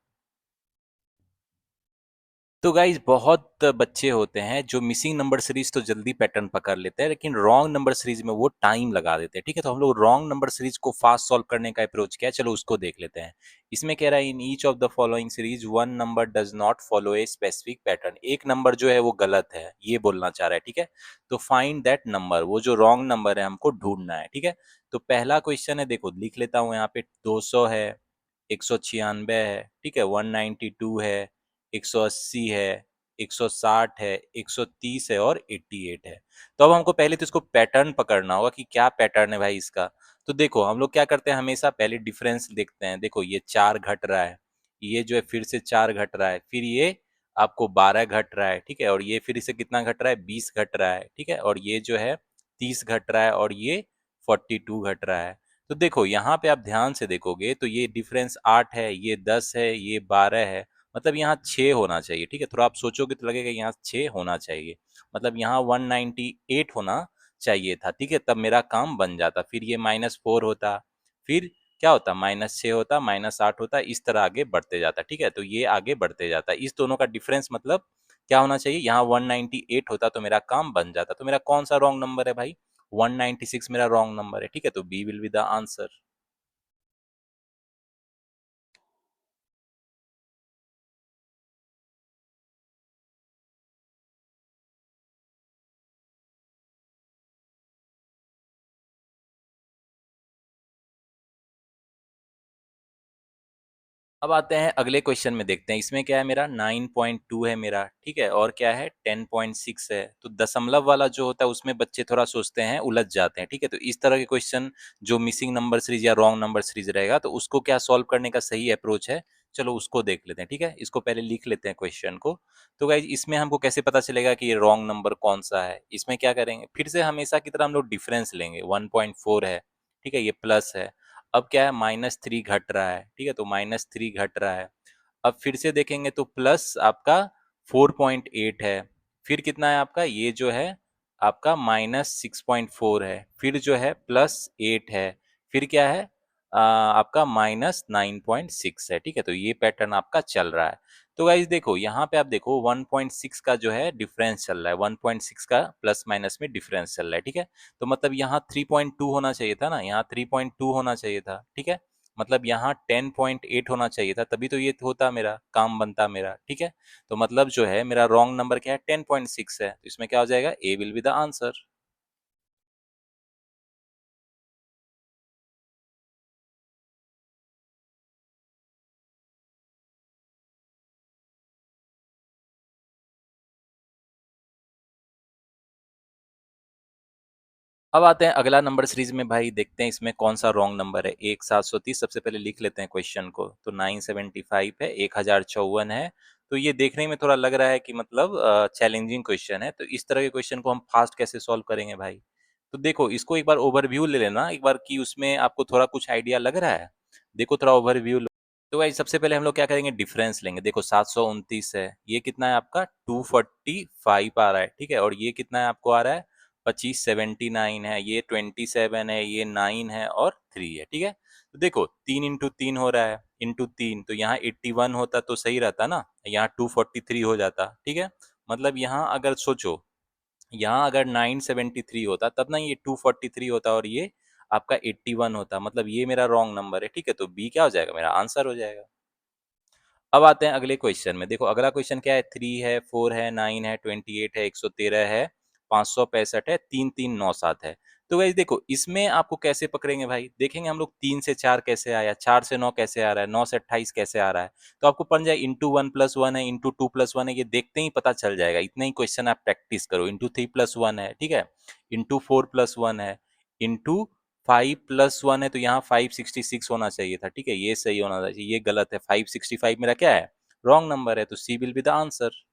तो गाइज बहुत बच्चे होते हैं जो मिसिंग नंबर सीरीज तो जल्दी पैटर्न पकड़ लेते हैं, लेकिन रॉन्ग नंबर सीरीज में वो टाइम लगा देते हैं, ठीक है। तो हम लोग रॉन्ग नंबर सीरीज को फास्ट सॉल्व करने का अप्रोच क्या है, चलो उसको देख लेते हैं। इसमें कह रहा है in each of the following series one number does not follow a specific pattern, एक नंबर जो है वो गलत है, ये बोलना चाह रहा है, ठीक है। तो फाइंड दैट नंबर, वो जो रॉन्ग नंबर है हमको ढूंढना है, ठीक है। तो पहला क्वेश्चन है, देखो लिख लेता हूँ यहाँ पे 200 है, 196 है, ठीक है, 192 है, 180 है, 160 है, 130 है और 88 है। तो अब हमको पहले तो इसको पैटर्न पकड़ना होगा कि क्या पैटर्न है भाई इसका। तो देखो हम लोग क्या करते हैं, हमेशा पहले डिफरेंस देखते हैं, देखो ये 4 घट रहा है, ये जो है फिर से 4 घट रहा है, फिर ये आपको 12 घट रहा है, ठीक है, और ये फिर से कितना घट रहा है 20 घट रहा है, ठीक है, और ये जो है 30 घट रहा है और ये 42 घट रहा है। तो देखो यहाँ पे आप ध्यान से देखोगे तो ये डिफरेंस 8 है, ये 10 है, ये 12 है, मतलब यहाँ 6 होना चाहिए, ठीक है। थोड़ा आप सोचोगे तो लगेगा यहाँ 6 होना चाहिए, मतलब यहाँ 198 होना चाहिए था, ठीक है, तब मेरा काम बन जाता। फिर ये -4 होता, फिर क्या होता -6 होता, -8 होता, इस तरह आगे बढ़ते जाता, ठीक है। तो ये आगे बढ़ते जाता, इस दोनों का डिफरेंस मतलब क्या होना चाहिए, यहाँ 198 होता तो मेरा काम बन जाता। तो मेरा कौन सा रॉन्ग नंबर है भाई, 196 मेरा रॉन्ग नंबर है, ठीक है। तो B will be the answer. अब आते हैं अगले क्वेश्चन में, देखते हैं इसमें क्या है, मेरा 9.2 है मेरा, ठीक है, और क्या है 10.6 है। तो दशमलव वाला जो होता है उसमें बच्चे थोड़ा सोचते हैं, उलझ जाते हैं, ठीक है। तो इस तरह के क्वेश्चन जो मिसिंग नंबर सीरीज या रॉन्ग नंबर सीरीज रहेगा, तो उसको क्या सॉल्व करने का सही अप्रोच है, चलो उसको देख लेते हैं, ठीक है। इसको पहले लिख लेते हैं क्वेश्चन को। तो गाइज इसमें हमको कैसे पता चलेगा कि ये रॉन्ग नंबर कौन सा है, इसमें क्या करेंगे, फिर से हमेशा की तरह हम लोग डिफरेंस लेंगे, 1.4 है, ठीक है, ये प्लस है। अब क्या है -3 घट रहा है, ठीक है, तो -3 घट रहा है। अब फिर से देखेंगे तो प्लस आपका 4.8 है, फिर कितना है आपका, ये जो है आपका -6.4 है, फिर जो है +8 है, फिर क्या है आपका -9.6 है, ठीक है। तो ये पैटर्न आपका चल रहा है। तो गाइज देखो यहाँ पे आप देखो 1.6 का जो है डिफरेंस चल रहा है, 1.6 का प्लस माइनस में डिफरेंस चल रहा है, ठीक है। तो मतलब यहाँ 3.2 होना चाहिए था ना, यहाँ 3.2 होना चाहिए था, ठीक है। मतलब यहाँ 10.8 होना चाहिए था, तभी तो ये होता मेरा काम बनता मेरा, ठीक है। तो मतलब जो है मेरा रॉन्ग नंबर क्या है 10.6 है, तो इसमें क्या हो जाएगा ए विल बी द आंसर। अब आते हैं अगला नंबर सीरीज में भाई, देखते हैं इसमें कौन सा रॉन्ग नंबर है। 1730 सबसे पहले लिख लेते हैं क्वेश्चन को, तो 975 है, 1054 है। तो ये देखने में थोड़ा लग रहा है कि मतलब चैलेंजिंग क्वेश्चन है, तो इस तरह के क्वेश्चन को हम फास्ट कैसे सॉल्व करेंगे भाई। तो देखो इसको एक बार ओवरव्यू ले लेना एक बार, कि उसमें आपको थोड़ा कुछ आइडिया लग रहा है, देखो थोड़ा ओवरव्यू। तो भाई सबसे पहले हम लोग क्या करेंगे, डिफरेंस लेंगे। देखो 729 है, ये कितना है आपका 245 आ रहा है, ठीक है, और ये कितना है आपको आ रहा है 2579 है, ये 27 है, ये 9 है और 3 है, ठीक है। तो देखो 3 × 3 हो रहा है, इंटू 3, तो यहाँ 81 होता तो सही रहता ना, यहाँ 243 हो जाता, ठीक है। मतलब यहाँ अगर सोचो, यहाँ अगर 973 होता तब ना ये 243 होता और ये आपका 81 होता, मतलब ये मेरा रॉन्ग नंबर है, ठीक है। तो बी क्या हो जाएगा, मेरा आंसर हो जाएगा। अब आते हैं अगले क्वेश्चन में। देखो अगला क्वेश्चन क्या है, 3 है, 4 है, 9 है, 28 है, 113 है, 565 है, 3 3 9 7 है। तो गाइस देखो इसमें आपको कैसे पकड़ेंगे भाई, देखेंगे हम लोग 3 से 4 कैसे आया, 4 से 9 कैसे आ रहा है, 9 से 28 कैसे आ रहा है। तो आपको पड़ जाए इंटू 1+1 है, इंटू 2+1 है, ये देखते ही पता चल जाएगा। इतना ही क्वेश्चन आप प्रैक्टिस करो। इंटू 3+1 है, ठीक है, इंटू 4+1 है, इंटू 5+1 है, तो यहाँ 566 होना चाहिए था, ठीक है, ये सही होना चाहिए, ये गलत है। 565 मेरा क्या है, रॉन्ग नंबर है, तो सी विल बी द आंसर।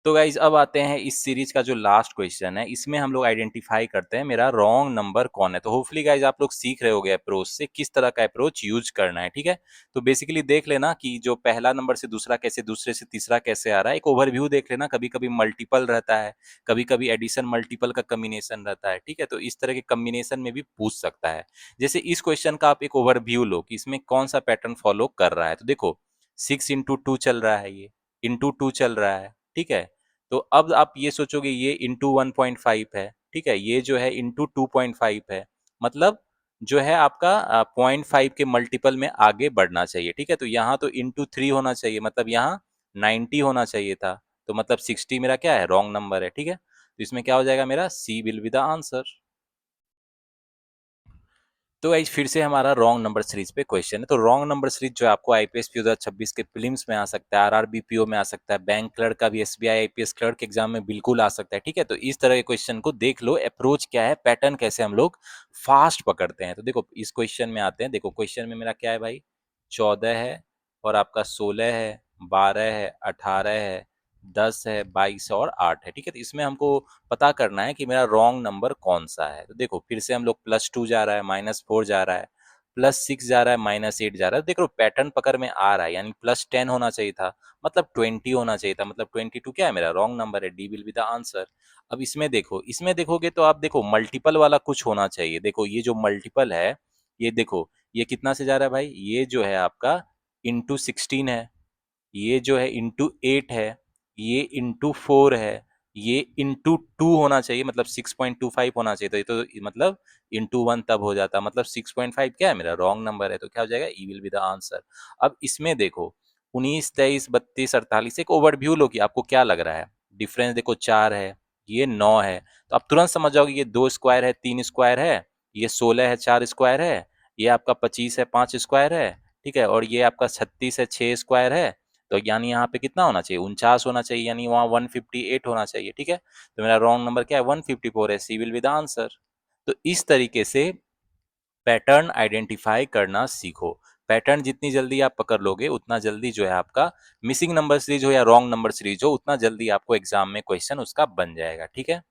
तो गाइज अब आते हैं इस सीरीज का जो लास्ट क्वेश्चन है, इसमें हम लोग आइडेंटिफाई करते हैं मेरा रॉन्ग नंबर कौन है। तो होपफुली गाइज आप लोग सीख रहे होगे अप्रोच से किस तरह का अप्रोच यूज करना है, ठीक है। तो बेसिकली देख लेना कि जो पहला नंबर से दूसरा कैसे, दूसरे से तीसरा कैसे आ रहा है, एक ओवरव्यू देख लेना। कभी कभी मल्टीपल रहता है, कभी कभी एडिशन मल्टीपल का कम्बिनेशन रहता है, ठीक है। तो इस तरह के कम्बिनेशन में भी पूछ सकता है। जैसे इस क्वेश्चन का आप एक ओवरव्यू लो कि इसमें कौन सा पैटर्न फॉलो कर रहा है। तो देखो 6 into 2 चल रहा है, ये इंटू 2 चल रहा है, ठीक है। तो अब आप ये सोचोगे ये इंटू 1.5 है, ठीक है, ये जो है इंटू 2.5 है। मतलब जो है आपका 0.5 के मल्टीपल में आगे बढ़ना चाहिए, ठीक है। तो यहाँ तो इंटू 3 होना चाहिए, मतलब यहाँ 90 होना चाहिए था। तो मतलब 60 मेरा क्या है, रॉन्ग नंबर है, ठीक है। तो इसमें क्या हो जाएगा, मेरा सी विल बी द आंसर। तो गाइस फिर से हमारा रॉन्ग नंबर सीरीज पे क्वेश्चन है। तो रॉन्ग नंबर सीरीज जो आपको आईपीएस पीओ 2026 के प्रीलिम्स में आ सकता है, आरआरबी पीओ में आ सकता है, बैंक क्लर्क का भी, एसबीआई आईपीएस क्लर्क के एग्जाम में बिल्कुल आ सकता है, ठीक है। तो इस तरह के क्वेश्चन को देख लो, अप्रोच क्या है, पैटर्न कैसे हम लोग फास्ट पकड़ते हैं। तो देखो इस क्वेश्चन में आते हैं। देखो क्वेश्चन में मेरा क्या है भाई, 14 है, और आपका 16 है, 12 है, 18 है, 10 है, 22 और 8 है, ठीक है। तो इसमें हमको पता करना है कि मेरा रॉन्ग नंबर कौन सा है। तो देखो फिर से हम लोग +2 जा रहा है, -4 जा रहा है, +6 जा रहा है, -8 जा रहा है। तो देखो पैटर्न पकड़ में आ रहा है, यानी +10 होना चाहिए था, मतलब 20 होना चाहिए था, मतलब 22 क्या है, मेरा रॉन्ग नंबर है। D will be the answer. अब इसमें देखो, इसमें देखोगे तो आप देखो मल्टीपल वाला कुछ होना चाहिए। देखो ये जो मल्टीपल है, ये देखो ये कितना से जा रहा है भाई, ये जो है आपका ×16 है, ये जो है ×8 है, ये ×4 है, ये ×2 होना चाहिए, मतलब 6.25 होना चाहिए। तो ये तो मतलब ×1 तब हो जाता, मतलब 6.5 क्या है, मेरा रॉन्ग नंबर है। तो क्या हो जाएगा, ई विल बी द आंसर। अब इसमें देखो 19, 23, 32, 48, एक ओवरव्यू लो कि आपको क्या लग रहा है। डिफरेंस देखो 4 है, ये 9 है, तो आप तुरंत समझ जाओगे ये 2 स्क्वायर है, 3 स्क्वायर है, ये 16 है, 4 स्क्वायर है, ये आपका 25 है, 5 स्क्वायर है, ठीक है, और ये आपका 36 है, 6 स्क्वायर है। तो यानी यहाँ पे कितना होना चाहिए, 49 होना चाहिए, यानी वहाँ 158 होना चाहिए, ठीक है। तो मेरा रॉन्ग नंबर क्या है, 154 है। सी विल बी द आंसर। तो इस तरीके से पैटर्न आइडेंटिफाई करना सीखो। पैटर्न जितनी जल्दी आप पकड़ लोगे, उतना जल्दी जो है आपका मिसिंग नंबर सीरीज हो या रॉन्ग नंबर सीरीज हो, उतना जल्दी आपको एग्जाम में क्वेश्चन उसका बन जाएगा, ठीक है।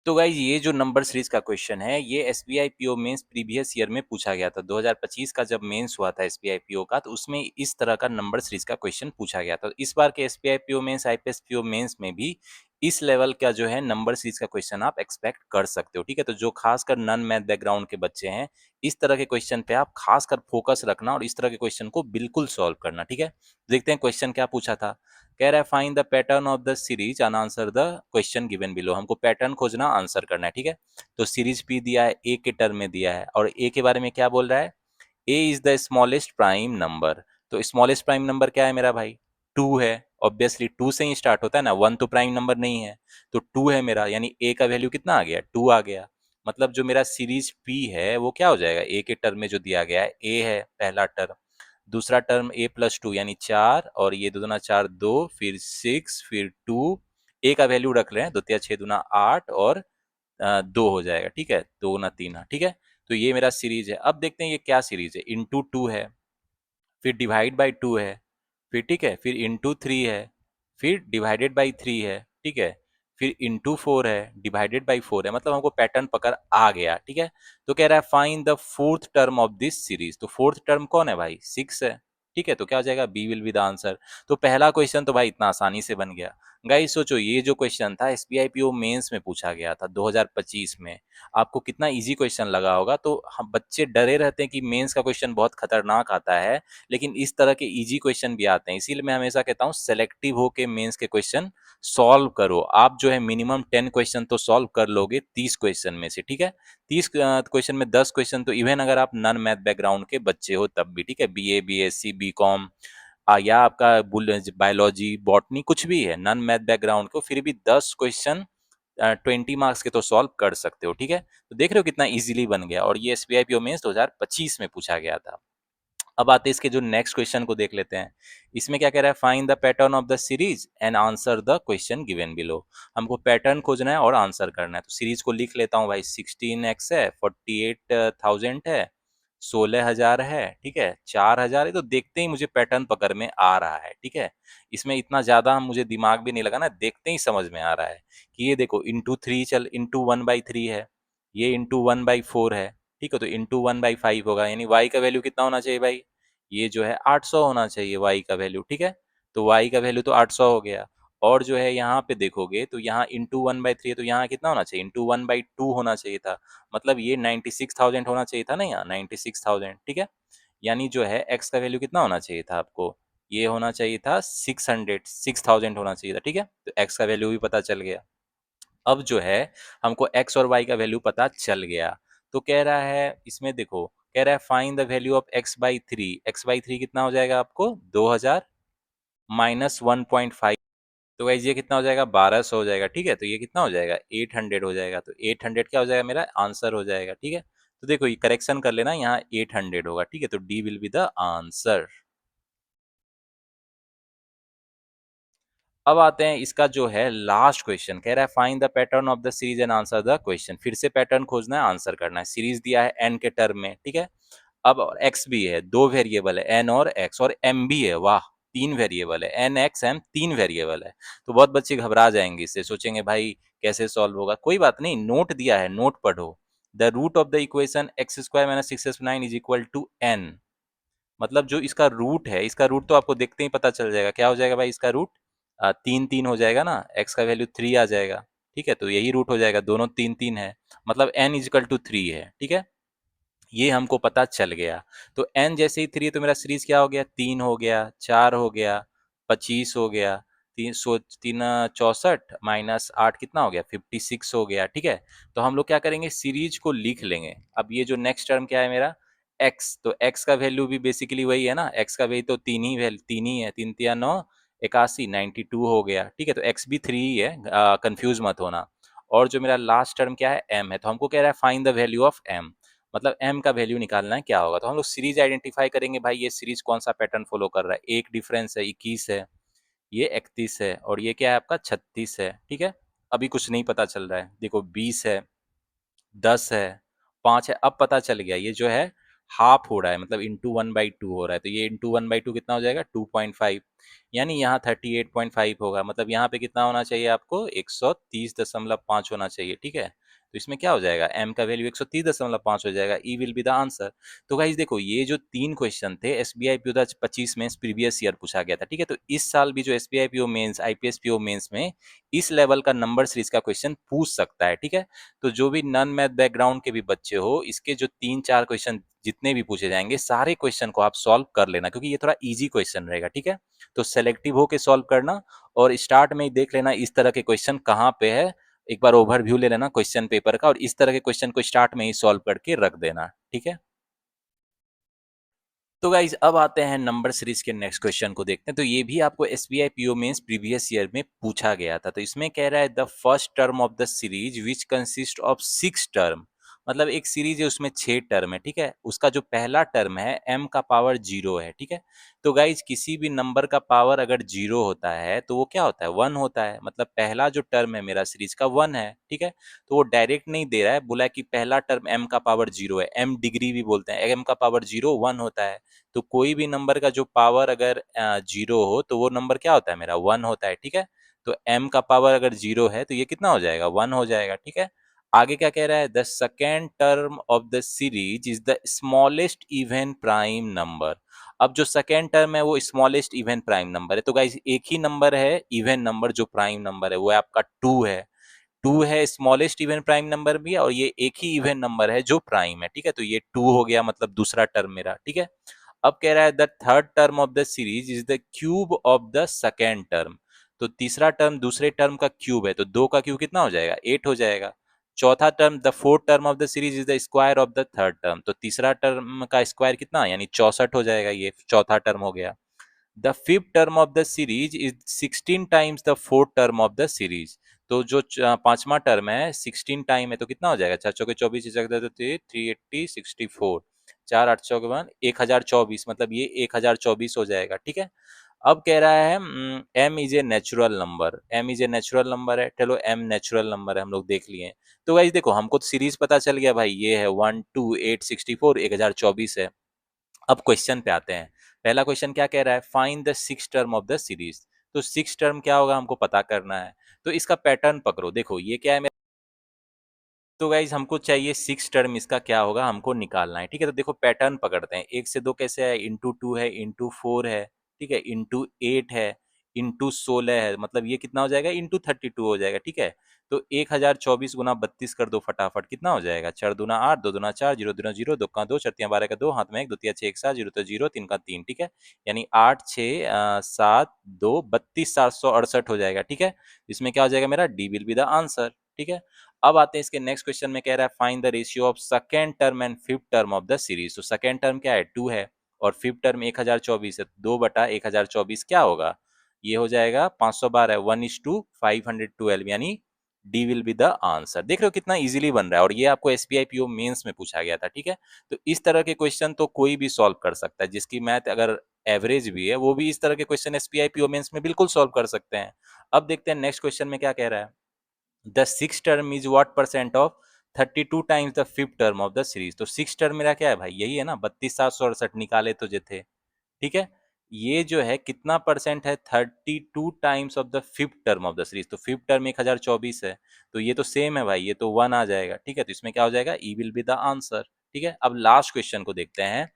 तो गाइज ये जो नंबर सीरीज का क्वेश्चन है, ये SBI PO mains previous year में पूछा गया था। 2025 का जब मेंस हुआ था एसबीआई पीओ का, तो उसमें इस तरह का नंबर सीरीज का क्वेश्चन पूछा गया था। इस बार के SBI PO mains, IBPS PO mains में भी इस लेवल का जो है नंबर सीरीज का क्वेश्चन आप एक्सपेक्ट कर सकते हो, ठीक है। तो जो खासकर नॉन मैथ बैकग्राउंड के बच्चे हैं, इस तरह के क्वेश्चन पे आप खासकर फोकस रखना और इस तरह के क्वेश्चन को बिल्कुल सॉल्व करना, ठीक है। देखते हैं क्वेश्चन क्या पूछा था। कह रहा है find the pattern of the series and answer the question given below. हमको पैटर्न खोजना, आंसर करना है, ठीक है। तो सीरीज पी दिया है, ए के टर्म में दिया है, और ए के बारे में क्या बोल रहा है, ए is the smallest prime number. तो स्मॉलेस्ट प्राइम नंबर क्या है मेरा भाई, 2 है। ऑब्वियसली 2 से ही स्टार्ट होता है ना, 1 तो प्राइम नंबर नहीं है। तो 2 है मेरा, यानी ए का वैल्यू कितना आ गया, 2 आ गया। मतलब जो मेरा सीरीज पी है वो क्या हो जाएगा, ए के टर्म में जो दिया गया है, ए है पहला टर्म, दूसरा टर्म a+2 यानी 4, और ये 2 दूना 4 2, फिर 6, फिर 2, ए का वैल्यू रख रहे हैं, 2 तिया 6 दूना 8, और 2 हो जाएगा, ठीक है, 2 गुना 3, ठीक है। तो ये मेरा सीरीज है। अब देखते हैं ये क्या सीरीज है, इंटू 2 है, फिर डिवाइड बाई 2 है, फिर ठीक है, फिर इंटू 3 है, फिर डिवाइडेड बाई 3 है, ठीक है, फिर इंटू 4 है, डिवाइडेड बाई 4 है। मतलब हमको पैटर्न पकड़ आ गया, ठीक है। तो कह रहा है find the fourth term of this series. तो फोर्थ टर्म कौन है भाई, 6 है, ठीक है। तो क्या हो जाएगा, B will be the answer. तो पहला क्वेश्चन तो भाई इतना आसानी से बन गया। गाइस सोचो ये जो क्वेश्चन था एसबीआई पीओ मेंस में पूछा गया था 2025 में। आपको कितना इजी क्वेश्चन लगा होगा। तो हम बच्चे डरे रहते हैं कि मेंस का क्वेश्चन बहुत खतरनाक आता है, लेकिन इस तरह के इजी क्वेश्चन भी आते हैं। इसीलिए मैं हमेशा कहता हूँ सेलेक्टिव होके मेंस के क्वेश्चन सॉल्व करो। आप जो है मिनिमम 10 क्वेश्चन तो सॉल्व कर लोगे 30 क्वेश्चन में से, ठीक है। 30 क्वेश्चन में 10 क्वेश्चन तो इवन अगर आप नॉन मैथ बैकग्राउंड के बच्चे हो तब भी, ठीक है, बीए बीएससी बीकॉम या आपका बायोलॉजी बॉटनी कुछ भी है नॉन मैथ बैकग्राउंड को, फिर भी 10 क्वेश्चन 20 मार्क्स के तो सॉल्व कर सकते हो, ठीक है। तो देख रहे हो कितना इजीली बन गया, और ये एसबीआई पीओ मेंस 2025 में पूछा गया था। अब आते हैं इसके जो नेक्स्ट क्वेश्चन को देख लेते हैं। इसमें क्या कह रहा है, find the pattern of the series and answer the question given below. हमको पैटर्न खोजना है और आंसर करना है। तो सीरीज को लिख लेता हूँ भाई, 16x है, 48,000 है, 16,000 है, ठीक है, 4,000 है। तो देखते ही मुझे पैटर्न पकड़ में आ रहा है, ठीक है। इसमें इतना ज्यादा मुझे दिमाग भी नहीं लगा ना, देखते ही समझ में आ रहा है कि ये देखो इंटू थ्री चल इंटू 1/3 है, ये इंटू 1/4 है, ठीक है। तो इंटू 1/5 होगा, यानी y का वैल्यू कितना होना चाहिए भाई, ये जो है 800 होना चाहिए y का वैल्यू, ठीक है। तो y का वैल्यू तो 800 हो गया। और जो है यहाँ पे देखोगे तो यहाँ इंटू 1/3 है, तो यहाँ कितना होना चाहिए, इंटू 1/2 होना चाहिए था। मतलब ये 96,000 होना चाहिए था ना, यहाँ 96,000, ठीक है। यानी जो है x का वैल्यू कितना होना चाहिए था आपको, ये होना चाहिए था 6,000 होना चाहिए था, ठीक है। तो x का वैल्यू भी पता चल गया। अब जो है हमको x और y का वैल्यू पता चल गया। तो कह रहा है इसमें देखो, कह रहा है find the value of x/3। x/3 कितना हो जाएगा आपको, 2000 माइनस 1.5। तो गाइस ये कितना हो जाएगा, 1200 हो जाएगा, ठीक है। तो ये कितना हो जाएगा, 800 हो जाएगा। तो 800 क्या हो जाएगा, मेरा आंसर हो जाएगा, ठीक है। तो देखो ये करेक्शन कर लेना, यहाँ 800 होगा, ठीक है। तो D will be the answer. अब आते हैं इसका जो है लास्ट क्वेश्चन, कह रहा है find the pattern of the series and answer the question. फिर से पैटर्न खोजना है, आंसर करना है। सीरीज दिया है एन के टर्म में, ठीक है। अब एक्स भी है, दो वेरिएबल है एन और एक्स, और एम भी है, वाह, तीन वेरिएबल है, एन एक्स एम तीन वेरिएबल है। तो बहुत बच्चे घबरा जाएंगे इससे, सोचेंगे भाई कैसे सॉल्व होगा। कोई बात नहीं, नोट दिया है, नोट पढ़ो। The root of the equation X square minus 6x9 is equal to N. मतलब जो इसका रूट है, इसका रूट तो आपको देखते ही पता चल जाएगा, क्या हो जाएगा भाई इसका रूट, तीन तीन हो जाएगा ना, एक्स का वैल्यू 3 आ जाएगा, ठीक है। तो यही रूट हो जाएगा, दोनों तीन तीन है, मतलब एन इजिकल टू 3 है, ठीक है। ये हमको पता चल गया। तो एन जैसे ही 3 है तो मेरा सीरीज क्या हो गया, 3 हो गया, 4 हो गया, 25 हो गया, 64 माइनस 8 कितना हो गया, 56 हो गया, ठीक है। तो हम लोग क्या करेंगे, सीरीज को लिख लेंगे। अब ये जो नेक्स्ट टर्म क्या है मेरा, एक्स, तो एक्स का वैल्यू भी बेसिकली वही है ना, एक्स का वैल्यू तो तीन ही है, तीन तिया नौ, 81, 92 हो गया, ठीक है। तो एक्स भी 3 ही है, कंफ्यूज मत होना। और जो मेरा लास्ट टर्म क्या है, एम है। तो हमको कह रहा है find the value of M, मतलब m का वैल्यू निकालना है, क्या होगा। तो हम लोग सीरीज आइडेंटिफाई करेंगे, भाई ये सीरीज कौन सा पैटर्न फॉलो कर रहा है। एक डिफरेंस है 21 है, ये 31 है, और ये क्या है आपका 36 है, ठीक है। अभी कुछ नहीं पता चल रहा है, देखो 20 है, 10 है, 5 है। अब पता चल गया, ये जो है हाफ हो रहा है, मतलब इंटू 1/2 हो रहा है। तो ये इंटू 1/2 कितना हो जाएगा, 2.5, यानी यहाँ 38.5 होगा। मतलब यहाँ पे कितना होना चाहिए आपको, 130.5 होना चाहिए, ठीक है। तो इसमें क्या हो जाएगा, m का वैल्यू 130.5 हो जाएगा, e will be the answer. तो गाइज देखो ये जो तीन क्वेश्चन थे एसबीआई पीओ 25 में प्रीवियस ईयर पूछा गया था, ठीक है। तो इस साल भी जो SBI PO mains IBPS PO mains में इस लेवल का नंबर सीरीज का क्वेश्चन पूछ सकता है, ठीक है। तो जो भी नॉन मैथ बैकग्राउंड के भी बच्चे हो, इसके जो 3-4 क्वेश्चन जितने भी पूछे जाएंगे, सारे क्वेश्चन को आप सॉल्व कर लेना, क्योंकि ये थोड़ा इजी क्वेश्चन रहेगा, ठीक है। तो सेलेक्टिव होके सॉल्व करना, और स्टार्ट में ही देख लेना इस तरह के क्वेश्चन कहाँ पे है, एक बार ओवरव्यू ले लेना क्वेश्चन पेपर का, और इस तरह के क्वेश्चन को स्टार्ट में ही सॉल्व करके रख देना, ठीक है। तो गाइज अब आते हैं नंबर सीरीज के नेक्स्ट क्वेश्चन को देखते हैं। तो ये भी आपको SBI PO mains previous year में पूछा गया था। तो इसमें कह रहा है the first term of the series which consist of 6 term, मतलब एक सीरीज है उसमें 6 टर्म है, ठीक है। उसका जो पहला टर्म है m का पावर 0 है, ठीक है। तो गाइज किसी भी नंबर का पावर अगर 0 होता है तो वो क्या होता है, 1 होता है। मतलब पहला जो टर्म है मेरा सीरीज का 1 है, ठीक है। तो वो डायरेक्ट नहीं दे रहा है, बोला है कि पहला टर्म m का पावर 0 है, m डिग्री भी बोलते हैं, m का पावर 0 1 होता है। तो कोई भी नंबर का जो पावर अगर 0 हो तो वो नंबर क्या होता है, मेरा 1 होता है, ठीक है। तो m का पावर अगर 0 है तो ये कितना हो जाएगा, 1 हो जाएगा, ठीक है। आगे क्या कह रहा है, the second term of the series is the smallest even prime number. अब जो सेकेंड टर्म है वो स्मॉलेस्ट इवन प्राइम नंबर है। तो गाइस एक ही नंबर है इवन नंबर जो प्राइम नंबर है, वो है आपका 2 है। 2 है स्मॉलेस्ट इवन प्राइम नंबर भी है, और ये एक ही इवन नंबर है जो प्राइम है, ठीक है। तो ये 2 हो गया, मतलब दूसरा टर्म मेरा, ठीक है। अब कह रहा है the third term of the series is the cube of the second term. तो तीसरा टर्म दूसरे टर्म का क्यूब है, तो 2 का क्यूब कितना हो जाएगा, 8 हो जाएगा। चौथा term the fourth term of the series is the square of the third term. तो तीसरा टर्म का स्क्वायर कितना, यानी 64 हो जाएगा, ये चौथा टर्म हो गया। The fifth term of the series is 16 times the fourth term of the series. तो जो पांचवा टर्म है 16 टाइम है, तो कितना हो जाएगा, 4 चौके 24, 380, 64, 4 8 चौके 1024, मतलब ये 1024 हो जाएगा, ठीक है। अब कह रहा है m is a natural number, m is a natural number है। चलो m नेचुरल नंबर है, हम लोग देख लिए। तो गाइस देखो, हमको तो सीरीज पता चल गया भाई, ये है 1 2 8 64 1024 है। अब क्वेश्चन पे आते हैं। पहला क्वेश्चन क्या कह रहा है, find the six term of the series. तो सिक्स टर्म क्या होगा हमको पता करना है। तो इसका पैटर्न पकड़ो, देखो ये क्या है। तो गाइज हमको चाहिए सिक्स टर्म, इसका क्या होगा हमको निकालना है, ठीक है। तो देखो पैटर्न पकड़ते हैं, 1 से 2 कैसे है, इंटू 2 है, इंटू 4 है, ठीक है, इंटू 8 है, इंटू 16 है, मतलब ये कितना हो जाएगा, इंटू 32 हो जाएगा, ठीक है। तो 1024 गुना 32 कर दो फटाफट, कितना हो जाएगा, 4 दूना 8, 2 दूना 4, 0 दूना 0, 2 का 2, 4 तियां 12 का 2, हाथ में 1, 2 तियां 6 1 7, 0 तो 0, 3 का 3, ठीक है। यानी 8 6 7 2 32 768 हो जाएगा, ठीक है। इसमें क्या हो जाएगा मेरा, D will be the answer, ठीक है। अब आते हैं इसके नेक्स्ट क्वेश्चन में, कह रहा है find the ratio of second term and fifth term of the series. तो सेकेंड टर्म क्या है, 2 है, और फिफ्थ टर्म 1024 है, 2/1024 क्या होगा, ये हो जाएगा 512, 1:512, यानी D will be the answer. देख रहे हो कितना इजीली बन रहा है, और ये आपको एसबीआई पीओ मेंस में पूछा गया था, ठीक है। तो इस तरह के क्वेश्चन तो कोई भी सॉल्व कर सकता है, जिसकी मैथ अगर एवरेज भी है, वो भी इस तरह के क्वेश्चन एसबीआई पीओ मेंस में बिल्कुल सॉल्व कर सकते हैं। अब देखते हैं नेक्स्ट क्वेश्चन में क्या कह रहा है, the six term is what percent of 32 times the fifth term of the series. तो सिक्स टर्म मेरा क्या है भाई, यही है ना, 32 768 निकाले तो जो थे, ठीक है। ये जो है कितना परसेंट है, 32 times of the fifth term of the series. तो फिफ्थ टर्म 1024 है, तो ये तो सेम है भाई, ये तो 1 आ जाएगा, ठीक है। तो इसमें क्या हो जाएगा, ई विल बी द आंसर, ठीक है। अब लास्ट क्वेश्चन को देखते हैं।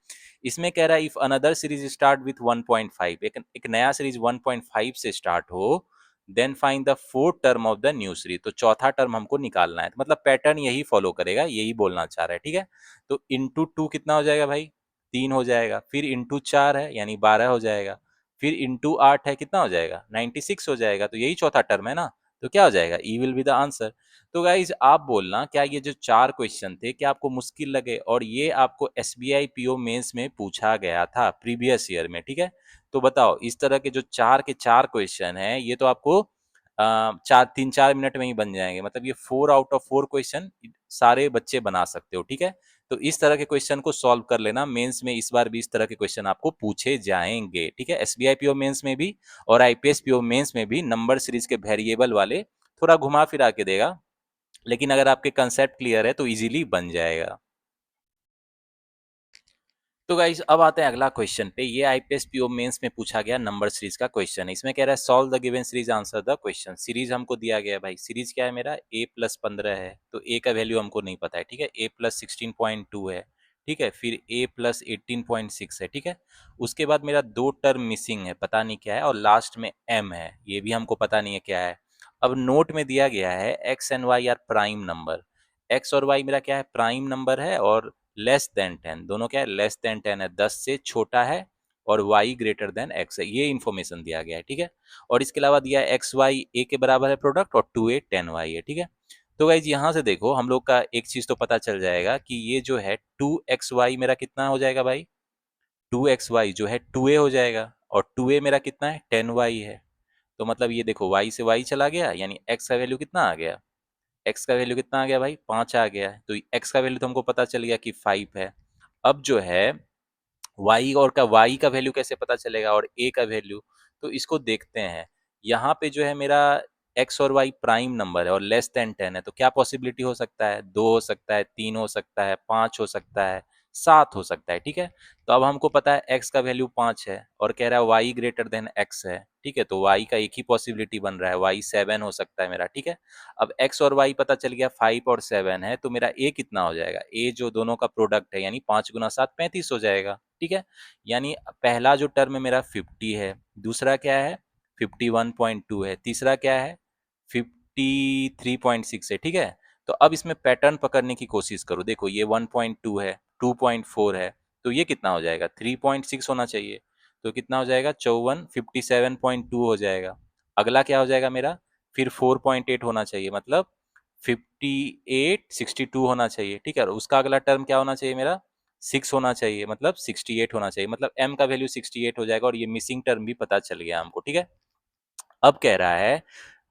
इसमें कह रहा है if another series start with 1.5, एक नया सीरीज 1.5 से स्टार्ट हो, then find the fourth term of the new series. तो चौथा टर्म हमको निकालना है, मतलब पैटर्न यही फॉलो करेगा, यही बोलना चाह रहा है, ठीक है। तो इंटू 2 कितना हो जाएगा भाई, 3 हो जाएगा, फिर इंटू 4 है यानी 12 हो जाएगा, फिर इंटू 8 है, कितना हो जाएगा, 96 हो जाएगा। तो यही चौथा टर्म है ना, तो क्या हो जाएगा, ई विल बी द आंसर। तो गाइज आप बोलना, क्या ये जो 4 क्वेश्चन थे क्या आपको मुश्किल लगे, और ये आपको एसबीआई पीओ मेंस में पूछा गया था प्रीवियस ईयर में, ठीक है। तो बताओ, इस तरह के जो 4 के 4 क्वेश्चन है, ये तो आपको 3-4 मिनट में ही बन जाएंगे, मतलब ये 4 आउट ऑफ 4 क्वेश्चन सारे बच्चे बना सकते हो, ठीक है। तो इस तरह के क्वेश्चन को सॉल्व कर लेना, मेंस में इस बार भी इस तरह के क्वेश्चन आपको पूछे जाएंगे, ठीक है। एसबीआई पीओ मेंस में भी और आईपीएस पीओ मेंस में भी नंबर सीरीज के वेरिएबल वाले थोड़ा घुमा फिरा के देगा, लेकिन अगर आपके कंसेप्ट क्लियर है तो इजीली बन जाएगा। तो गाइज अब आते हैं अगला क्वेश्चन पे। ये आईपीएस पीओ मेंस में पूछा गया नंबर सीरीज का क्वेश्चन है। इसमें कह रहा है solve the given series, answer the question. Series हमको दिया गया है भाई, सीरीज क्या है मेरा, a+15 है, तो a का वैल्यू हमको नहीं पता है, ठीक है। a+16.2 है, ठीक है, फिर a+18.6 है, ठीक है। उसके बाद मेरा 2 टर्म मिसिंग है, पता नहीं क्या है, और लास्ट में m है, ये भी हमको पता नहीं है क्या है। अब नोट में दिया गया है x and y are prime number. x और y मेरा क्या है, प्राइम नंबर है, और लेस देन 10, दोनों क्या है, लेस देन 10 है, 10 से छोटा है, और y ग्रेटर देन x है, ये इन्फॉर्मेशन दिया गया है, ठीक है। और इसके अलावा दिया है एक्स वाई a के बराबर है प्रोडक्ट, और 2a 10y है, ठीक है। तो गाइज यहाँ से देखो हम लोग का एक चीज तो पता चल जाएगा कि ये जो है 2xy मेरा कितना हो जाएगा भाई, 2xy जो है 2a हो जाएगा, और 2a मेरा कितना है, 10y है। तो मतलब ये देखो y से y चला गया, यानी x का वैल्यू कितना आ गया, x का वैल्यू कितना आ गया भाई, 5 आ गया है। तो x का वैल्यू तो हमको पता चल गया कि 5 है। अब जो है y का वैल्यू कैसे पता चलेगा, और a का वैल्यू, तो इसको देखते हैं। यहाँ पे जो है मेरा x और y प्राइम नंबर है, और लेस देन 10 है, तो क्या पॉसिबिलिटी हो सकता है, 2 हो सकता है, 3 हो सकता है, 5 हो सकता है, 7 हो सकता है, ठीक है। तो अब हमको पता है x का वैल्यू 5 है और कह रहा है y ग्रेटर देन x है, ठीक है। तो y का एक ही पॉसिबिलिटी बन रहा है, y 7 हो सकता है मेरा, ठीक है। अब x और y पता चल गया, 5 और 7 है, तो मेरा a कितना हो जाएगा, a जो दोनों का प्रोडक्ट है यानी 5 गुना 7 35 हो जाएगा, ठीक है। यानी पहला जो टर्म है मेरा 50 है, दूसरा क्या है 51.2 है, तीसरा क्या है 53.6 है, ठीक है। तो अब इसमें पैटर्न पकड़ने की कोशिश करो, देखो ये 1.2 है, 2.4 है, तो ये कितना हो जाएगा 3.6 होना चाहिए, तो कितना हो जाएगा 54 57.2 हो जाएगा। अगला क्या हो जाएगा मेरा, फिर 4.8 होना चाहिए, मतलब 58 62 होना चाहिए, ठीक है। और उसका अगला टर्म क्या होना चाहिए मेरा 6 होना चाहिए, मतलब 68 होना चाहिए, मतलब m का वैल्यू 68 हो जाएगा और ये मिसिंग टर्म भी पता चल गया हमको, ठीक है। अब कह रहा है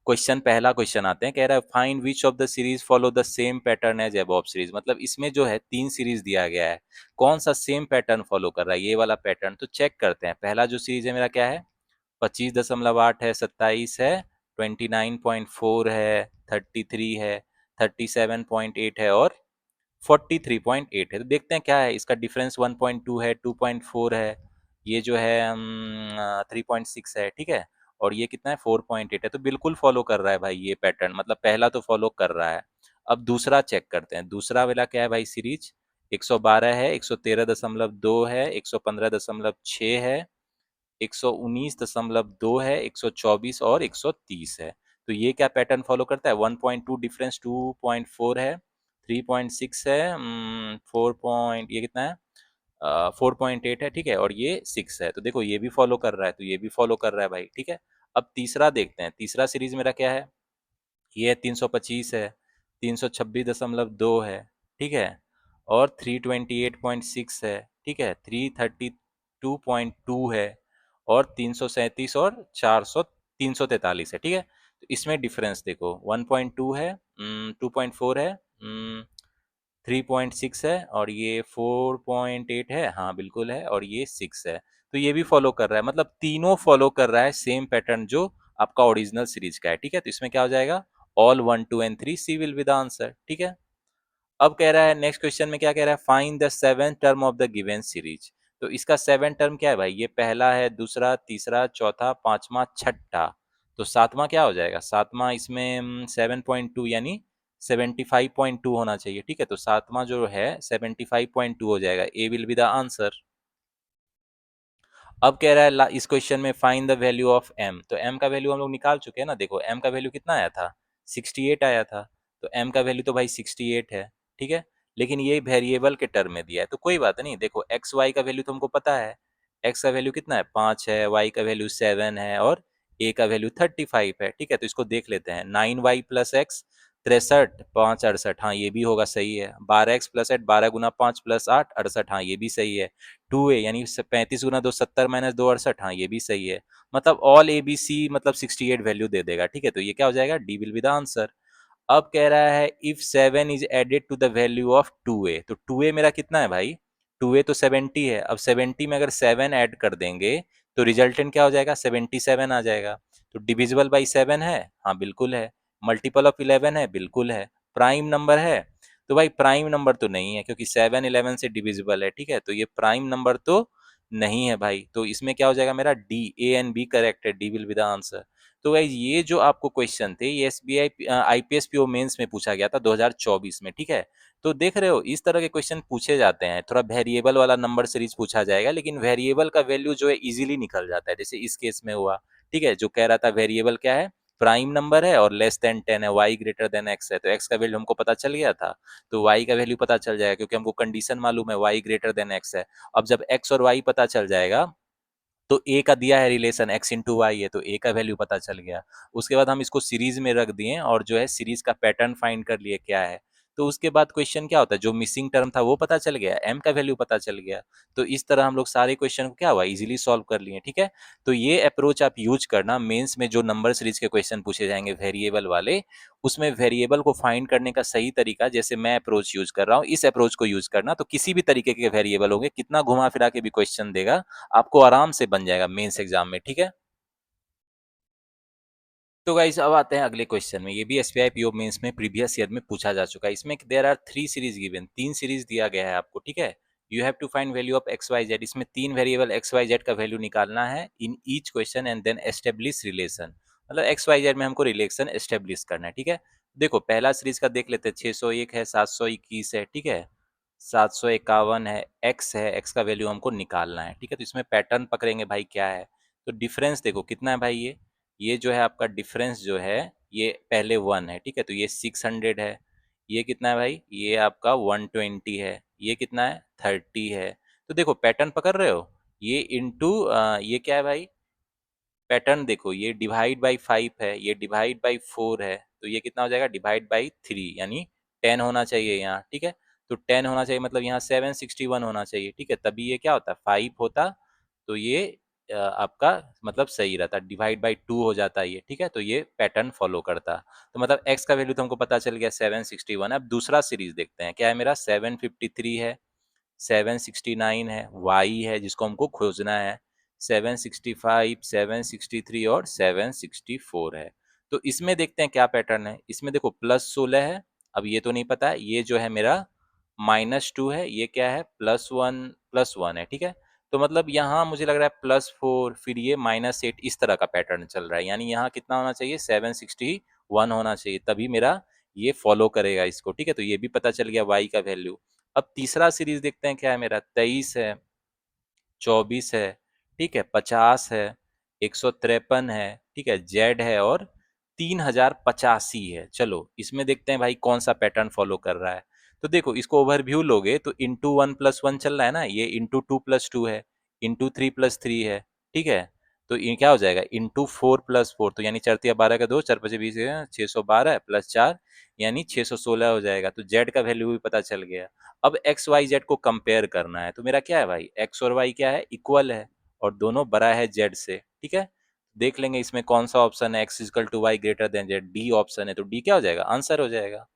क्वेश्चन, पहला क्वेश्चन आते हैं, कह रहा है find which of the series follow the same pattern as above series, मतलब इसमें जो है 3 सीरीज दिया गया है, कौन सा सेम पैटर्न फॉलो कर रहा है, ये वाला पैटर्न। तो चेक करते हैं, पहला जो सीरीज है मेरा क्या है 25.8 है, 27 है, 29.4 है, 33 है, 37.8 है और 43.8 है। तो देखते हैं क्या है इसका डिफरेंस, 1.2 है, 2.4 है, ये जो है 3.6 है, ठीक है। और ये कितना है 4.8 है, तो बिल्कुल फॉलो कर रहा है भाई ये पैटर्न, मतलब पहला तो फॉलो कर रहा है। अब दूसरा चेक करते हैं, दूसरा वाला क्या है भाई सीरीज 112 है, 113.2 है, 115.6 है, 119.2 है, 124 और 130 है। तो ये क्या पैटर्न फॉलो करता है, 1.2 डिफरेंस 2.4 है, 3.6 है, 4 पॉइंट ये कितना है 4.8 है, ठीक है। और ये 6 है, तो देखो ये भी फॉलो कर रहा है, तो ये भी फॉलो कर रहा है भाई, ठीक है। अब तीसरा देखते हैं, तीसरा सीरीज मेरा क्या है, ये 325 है, 326.2 है, ठीक है। और 328.6 है, ठीक है, 332.2 है और 337 और 343 है, ठीक है। तो इसमें डिफरेंस देखो 1.2 है, 2.4 है, 3.6 है और ये 4.8 है, हाँ बिल्कुल है, और ये 6 है। तो ये भी फॉलो कर रहा है, मतलब तीनों फॉलो कर रहा है सेम पैटर्न जो आपका ओरिजिनल सीरीज का है, ठीक है। तो इसमें क्या हो जाएगा, all 1 2 and 3 C will be the answer, ठीक है। अब कह रहा है नेक्स्ट क्वेश्चन में, क्या कह रहा है, find the seven term of the given series. तो इसका सेवन टर्म क्या है भाई, ये पहला है, दूसरा, तीसरा, चौथा, पांचवा, छठा। तो सातवां क्या हो जाएगा, सातवां इसमें 7.2 यानी 75.2 होना चाहिए, ठीक है। तो सातवां जो है 75.2 हो जाएगा, ए विल बी द आंसर। अब कह रहा है इस क्वेश्चन में find the value of m, तो m का वैल्यू हम लोग निकाल चुके हैं ना, देखो m का वैल्यू कितना आया था 68 आया था, तो m का वैल्यू तो भाई 68 है, ठीक है। लेकिन ये वेरिएबल के टर्म में दिया है, तो कोई बात नहीं, देखो x y का वैल्यू तुमको पता है, x का वैल्यू कितना है 5 है, y का वैल्यू 7 है और a का वैल्यू 35 है, ठीक है। तो इसको देख लेते हैं, 9y प्लस एक्स 63, 5 68, हाँ ये भी होगा, सही है। 12x+8 12 गुना 5 + 8 68, हाँ ये भी सही है। 2a यानी 35 गुना 2 70 माइनस 2 68, हाँ ये भी सही है। मतलब ऑल ए बी सी मतलब 68 वैल्यू दे देगा, ठीक है। तो ये क्या हो जाएगा, D will be the answer. अब कह रहा है if 7 is added to the value of 2a, तो 2a मेरा कितना है भाई, 2a तो 70 है, अब 70 में अगर 7 ऐड कर देंगे तो रिजल्टेंट क्या हो जाएगा 77 आ जाएगा। तो डिविजिबल बाई 7 है, हाँ बिल्कुल है। मल्टीपल ऑफ 11 है, बिल्कुल है। प्राइम नंबर है, तो भाई प्राइम नंबर तो नहीं है क्योंकि 7 11 से डिविजिबल है, ठीक है। तो ये प्राइम नंबर तो नहीं है भाई, तो इसमें क्या हो जाएगा मेरा D, A and B correct है, D will be the answer. तो गाइज ये जो आपको क्वेश्चन थे ये एसबीआई आईपीएस पीओ मेंस में पूछा गया था 2024 में, ठीक है। तो देख रहे हो इस तरह के क्वेश्चन पूछे जाते हैं, थोड़ा वेरिएबल वाला नंबर सीरीज पूछा जाएगा, लेकिन वेरिएबल का वैल्यू जो है इजीली निकल जाता है, जैसे इस केस में हुआ, ठीक है। जो कह रहा था वेरिएबल क्या है, प्राइम नंबर है और लेस देन 10 है, वाई ग्रेटर देन एक्स है, तो एक्स का वैल्यू हमको पता चल गया था, तो वाई का वैल्यू पता चल जाएगा क्योंकि हमको कंडीशन मालूम है वाई ग्रेटर देन एक्स है। अब जब एक्स और वाई पता चल जाएगा तो ए का दिया है रिलेशन एक्स इंटू वाई है, तो ए का वैल्यू पता चल गया। उसके बाद हम इसको सीरीज में रख दिए और जो है सीरीज का पैटर्न फाइंड कर लिए क्या है। तो उसके बाद क्वेश्चन क्या होता है, जो मिसिंग टर्म था वो पता चल गया, एम का वैल्यू पता चल गया। तो इस तरह हम लोग सारे क्वेश्चन को क्या हुआ इजीली सॉल्व कर लिए, ठीक है। तो ये अप्रोच आप यूज करना, मेंस में जो नंबर सीरीज के क्वेश्चन पूछे जाएंगे वेरिएबल वाले, उसमें वेरिएबल को फाइंड करने का सही तरीका, जैसे मैं अप्रोच यूज कर रहा हूँ, इस अप्रोच को यूज करना, तो किसी भी तरीके के वेरिएबल होंगे, कितना घुमा फिरा के भी क्वेश्चन देगा, आपको आराम से बन जाएगा मेंस एग्जाम में, ठीक है। तो गाइस अब आते हैं अगले क्वेश्चन में, ये भी एसबीआई पीओ मेंस में प्रीवियस ईयर में पूछा जा चुका है। इसमें there are 3 series given, 3 series दिया गया है आपको, ठीक है। You have to find value of X Y Z. इसमें 3 वेरिएबल एक्स वाई जेड का वैल्यू निकालना है in each question and then establish relation. मतलब एक्स वाई जेड में हमको रिलेशन एस्टेब्लिश करना है, ठीक है। देखो पहला सीरीज का देख लेते हैं, 601 है, 721 है, ठीक है, 751 है, एक्स का वैल्यू हमको निकालना है, ठीक है। तो इसमें पैटर्न पकड़ेंगे भाई क्या है, तो डिफरेंस देखो कितना है भाई, ये जो है आपका डिफरेंस जो है ये पहले 1 है, ठीक है, तो ये 600 है, ये कितना है भाई, ये आपका 120 है, ये कितना है 30 है। तो देखो पैटर्न पकड़ रहे हो, ये इंटू ये क्या है भाई, पैटर्न देखो, ये डिवाइड बाई 5 है, ये डिवाइड बाई 4 है, तो ये कितना हो जाएगा डिवाइड बाई 3, यानी 10 होना चाहिए यहाँ, ठीक है। तो 10 होना चाहिए मतलब यहाँ 761 होना चाहिए, ठीक है, तभी ये क्या होता 5 होता, तो ये आपका मतलब सही रहता, डिवाइड बाई 2 हो जाता ये, ठीक है। तो ये पैटर्न फॉलो करता, तो मतलब x का वैल्यू तो हमको पता चल गया 761। अब दूसरा सीरीज देखते हैं क्या है मेरा, 753 है, 769 है, y है जिसको हमको खोजना है, 765, 763 और 764 है। तो इसमें देखते हैं क्या पैटर्न है, इसमें देखो +16 है, अब ये तो नहीं पता है, ये जो है मेरा -2 है, ये क्या है +1 है, ठीक है। तो मतलब यहाँ मुझे लग रहा है +4, फिर ये -8, इस तरह का पैटर्न चल रहा है, यानी यहाँ कितना होना चाहिए 761 होना चाहिए, तभी मेरा ये फॉलो करेगा इसको, ठीक है। तो ये भी पता चल गया y का वैल्यू। अब तीसरा सीरीज देखते हैं क्या है मेरा, 23 है, 24 है, ठीक है, 50 है, 153 है, ठीक है, जेड है और 3085 है। चलो इसमें देखते हैं भाई कौन सा पैटर्न फॉलो कर रहा है। तो देखो इसको ओवरव्यू लोगे तो इंटू 1+1 चल रहा है ना, ये इंटू 2+2 है, इंटू 3+3 है, ठीक है। तो ये क्या हो जाएगा इंटू 4+4, तो यानी 4×12 का 2, 4×5 612 +4 यानी 616 हो जाएगा। तो जेड का वैल्यू भी पता चल गया। अब एक्स वाई जेड को कंपेयर करना है, तो मेरा क्या है भाई, एक्स और वाई क्या है इक्वल है और दोनों बड़ा है जेड से, ठीक है। देख लेंगे इसमें कौन सा ऑप्शन है, X equal to Y greater than Z, D option है, तो डी क्या हो जाएगा आंसर हो जाएगा।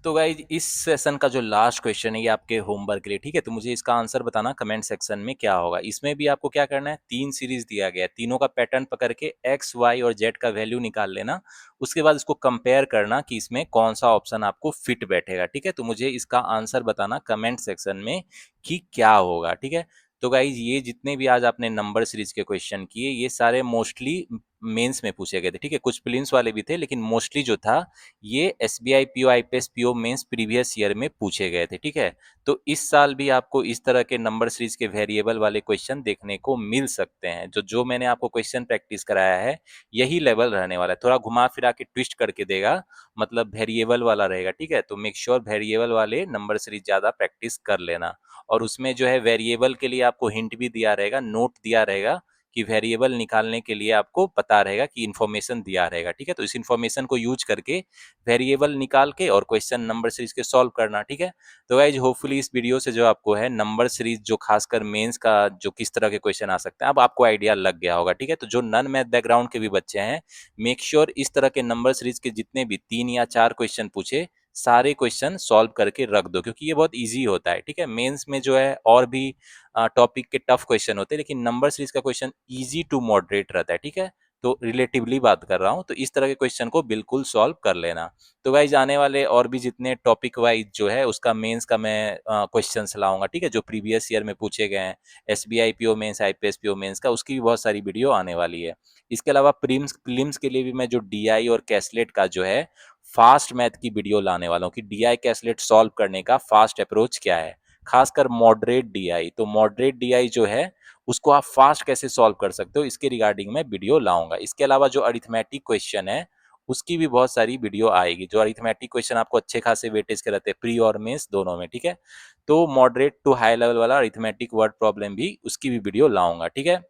तो गाइज इस सेशन का जो लास्ट क्वेश्चन है ये आपके होमवर्क के लिए, ठीक है। तो मुझे इसका आंसर बताना कमेंट सेक्शन में क्या होगा। इसमें भी आपको क्या करना है, 3 सीरीज दिया गया है, तीनों का पैटर्न पकड़ के एक्स वाई और जेड का वैल्यू निकाल लेना, उसके बाद इसको कंपेयर करना कि इसमें कौन सा ऑप्शन आपको फिट बैठेगा, ठीक है। तो मुझे इसका आंसर बताना कमेंट सेक्शन में कि क्या होगा, ठीक है। तो गाइज ये जितने भी आज आपने नंबर सीरीज के क्वेश्चन किए ये सारे मोस्टली मेंस में पूछे गए थे, ठीक है, कुछ प्रीलिम्स वाले भी थे, लेकिन मोस्टली जो था ये SBI PO IBPS PO mains previous year में पूछे गए थे, ठीक है। तो इस साल भी आपको इस तरह के नंबर सीरीज के वेरिएबल वाले क्वेश्चन देखने को मिल सकते हैं। जो मैंने आपको क्वेश्चन प्रैक्टिस कराया है यही लेवल रहने वाला है, थोड़ा घुमा फिरा के ट्विस्ट करके देगा, मतलब वेरिएबल वाला रहेगा, ठीक है। तो मेक श्योर वेरिएबल वाले नंबर सीरीज ज्यादा प्रैक्टिस कर लेना, और उसमें जो है वेरिएबल के लिए आपको हिंट भी दिया रहेगा, नोट दिया रहेगा कि वेरिएबल निकालने के लिए आपको पता रहेगा कि इन्फॉर्मेशन दिया रहेगा, ठीक है। तो इस इन्फॉर्मेशन को यूज करके वेरिएबल निकाल के और क्वेश्चन नंबर सीरीज के सॉल्व करना, ठीक है। तो गाइज होपफुली इस वीडियो से जो आपको है नंबर सीरीज जो खासकर मेंस का जो किस तरह के क्वेश्चन आ सकते हैं अब आपको आइडिया लग गया होगा, ठीक है। तो जो नॉन मैथ बैकग्राउंड के भी बच्चे हैं मेक श्योर इस तरह के नंबर सीरीज के जितने भी 3 या 4 क्वेश्चन पूछे सारे क्वेश्चन सॉल्व करके रख दो, क्योंकि ये बहुत इजी होता है, ठीक है। मेंस में जो है और भी टॉपिक के टफ क्वेश्चन होते हैं, लेकिन नंबर सीरीज का क्वेश्चन इजी टू मॉडरेट रहता है, ठीक है। तो रिलेटिवली बात कर रहा हूँ, तो इस तरह के क्वेश्चन को बिल्कुल सॉल्व कर लेना। तो गाइज आने वाले और भी जितने टॉपिक वाइज जो है उसका मेंस का मैं क्वेश्चंस लाऊंगा, ठीक है, जो प्रीवियस ईयर में पूछे गए हैं SBI PO mains IBPS PO mains का, उसकी भी बहुत सारी वीडियो आने वाली है। इसके अलावा प्रीलिम्स के लिए भी मैं जो डीआई और कैसलेट का जो है फास्ट मैथ की वीडियो लाने वाला हूँ कि डीआई कैसलेट सॉल्व करने का फास्ट अप्रोच क्या है, खासकर मॉडरेट डीआई। तो मॉडरेट डीआई जो है उसको आप फास्ट कैसे सॉल्व कर सकते हो इसके रिगार्डिंग मैं वीडियो लाऊंगा। इसके अलावा जो अरिथमेटिक क्वेश्चन है उसकी भी बहुत सारी वीडियो आएगी, जो अरिथमेटिक क्वेश्चन आपको अच्छे खासे वेटेज के रहते हैं प्री और मेंस दोनों में, ठीक है। तो मॉडरेट टू हाई लेवल वाला अरिथमेटिक वर्ड प्रॉब्लम भी उसकी भी वीडियो लाऊंगा, ठीक है।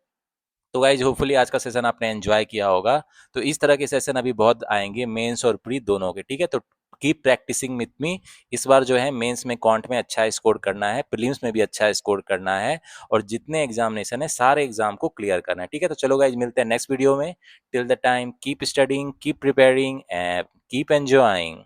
तो गाइज होपफुली आज का सेशन आपने एंजॉय किया होगा। तो इस तरह के सेशन अभी बहुत आएंगे मेंस और प्री दोनों के, ठीक है। तो कीप प्रैक्टिसिंग विथ मी। इस बार जो है मेंस में क्वांट में अच्छा स्कोर करना है, प्रीलिम्स में भी अच्छा स्कोर करना है, और जितने एग्जामिनेशन है सारे एग्जाम को क्लियर करना है, ठीक है। तो चलो गाइज मिलते हैं नेक्स्ट वीडियो में। Till the time keep studying, keep preparing and keep enjoying.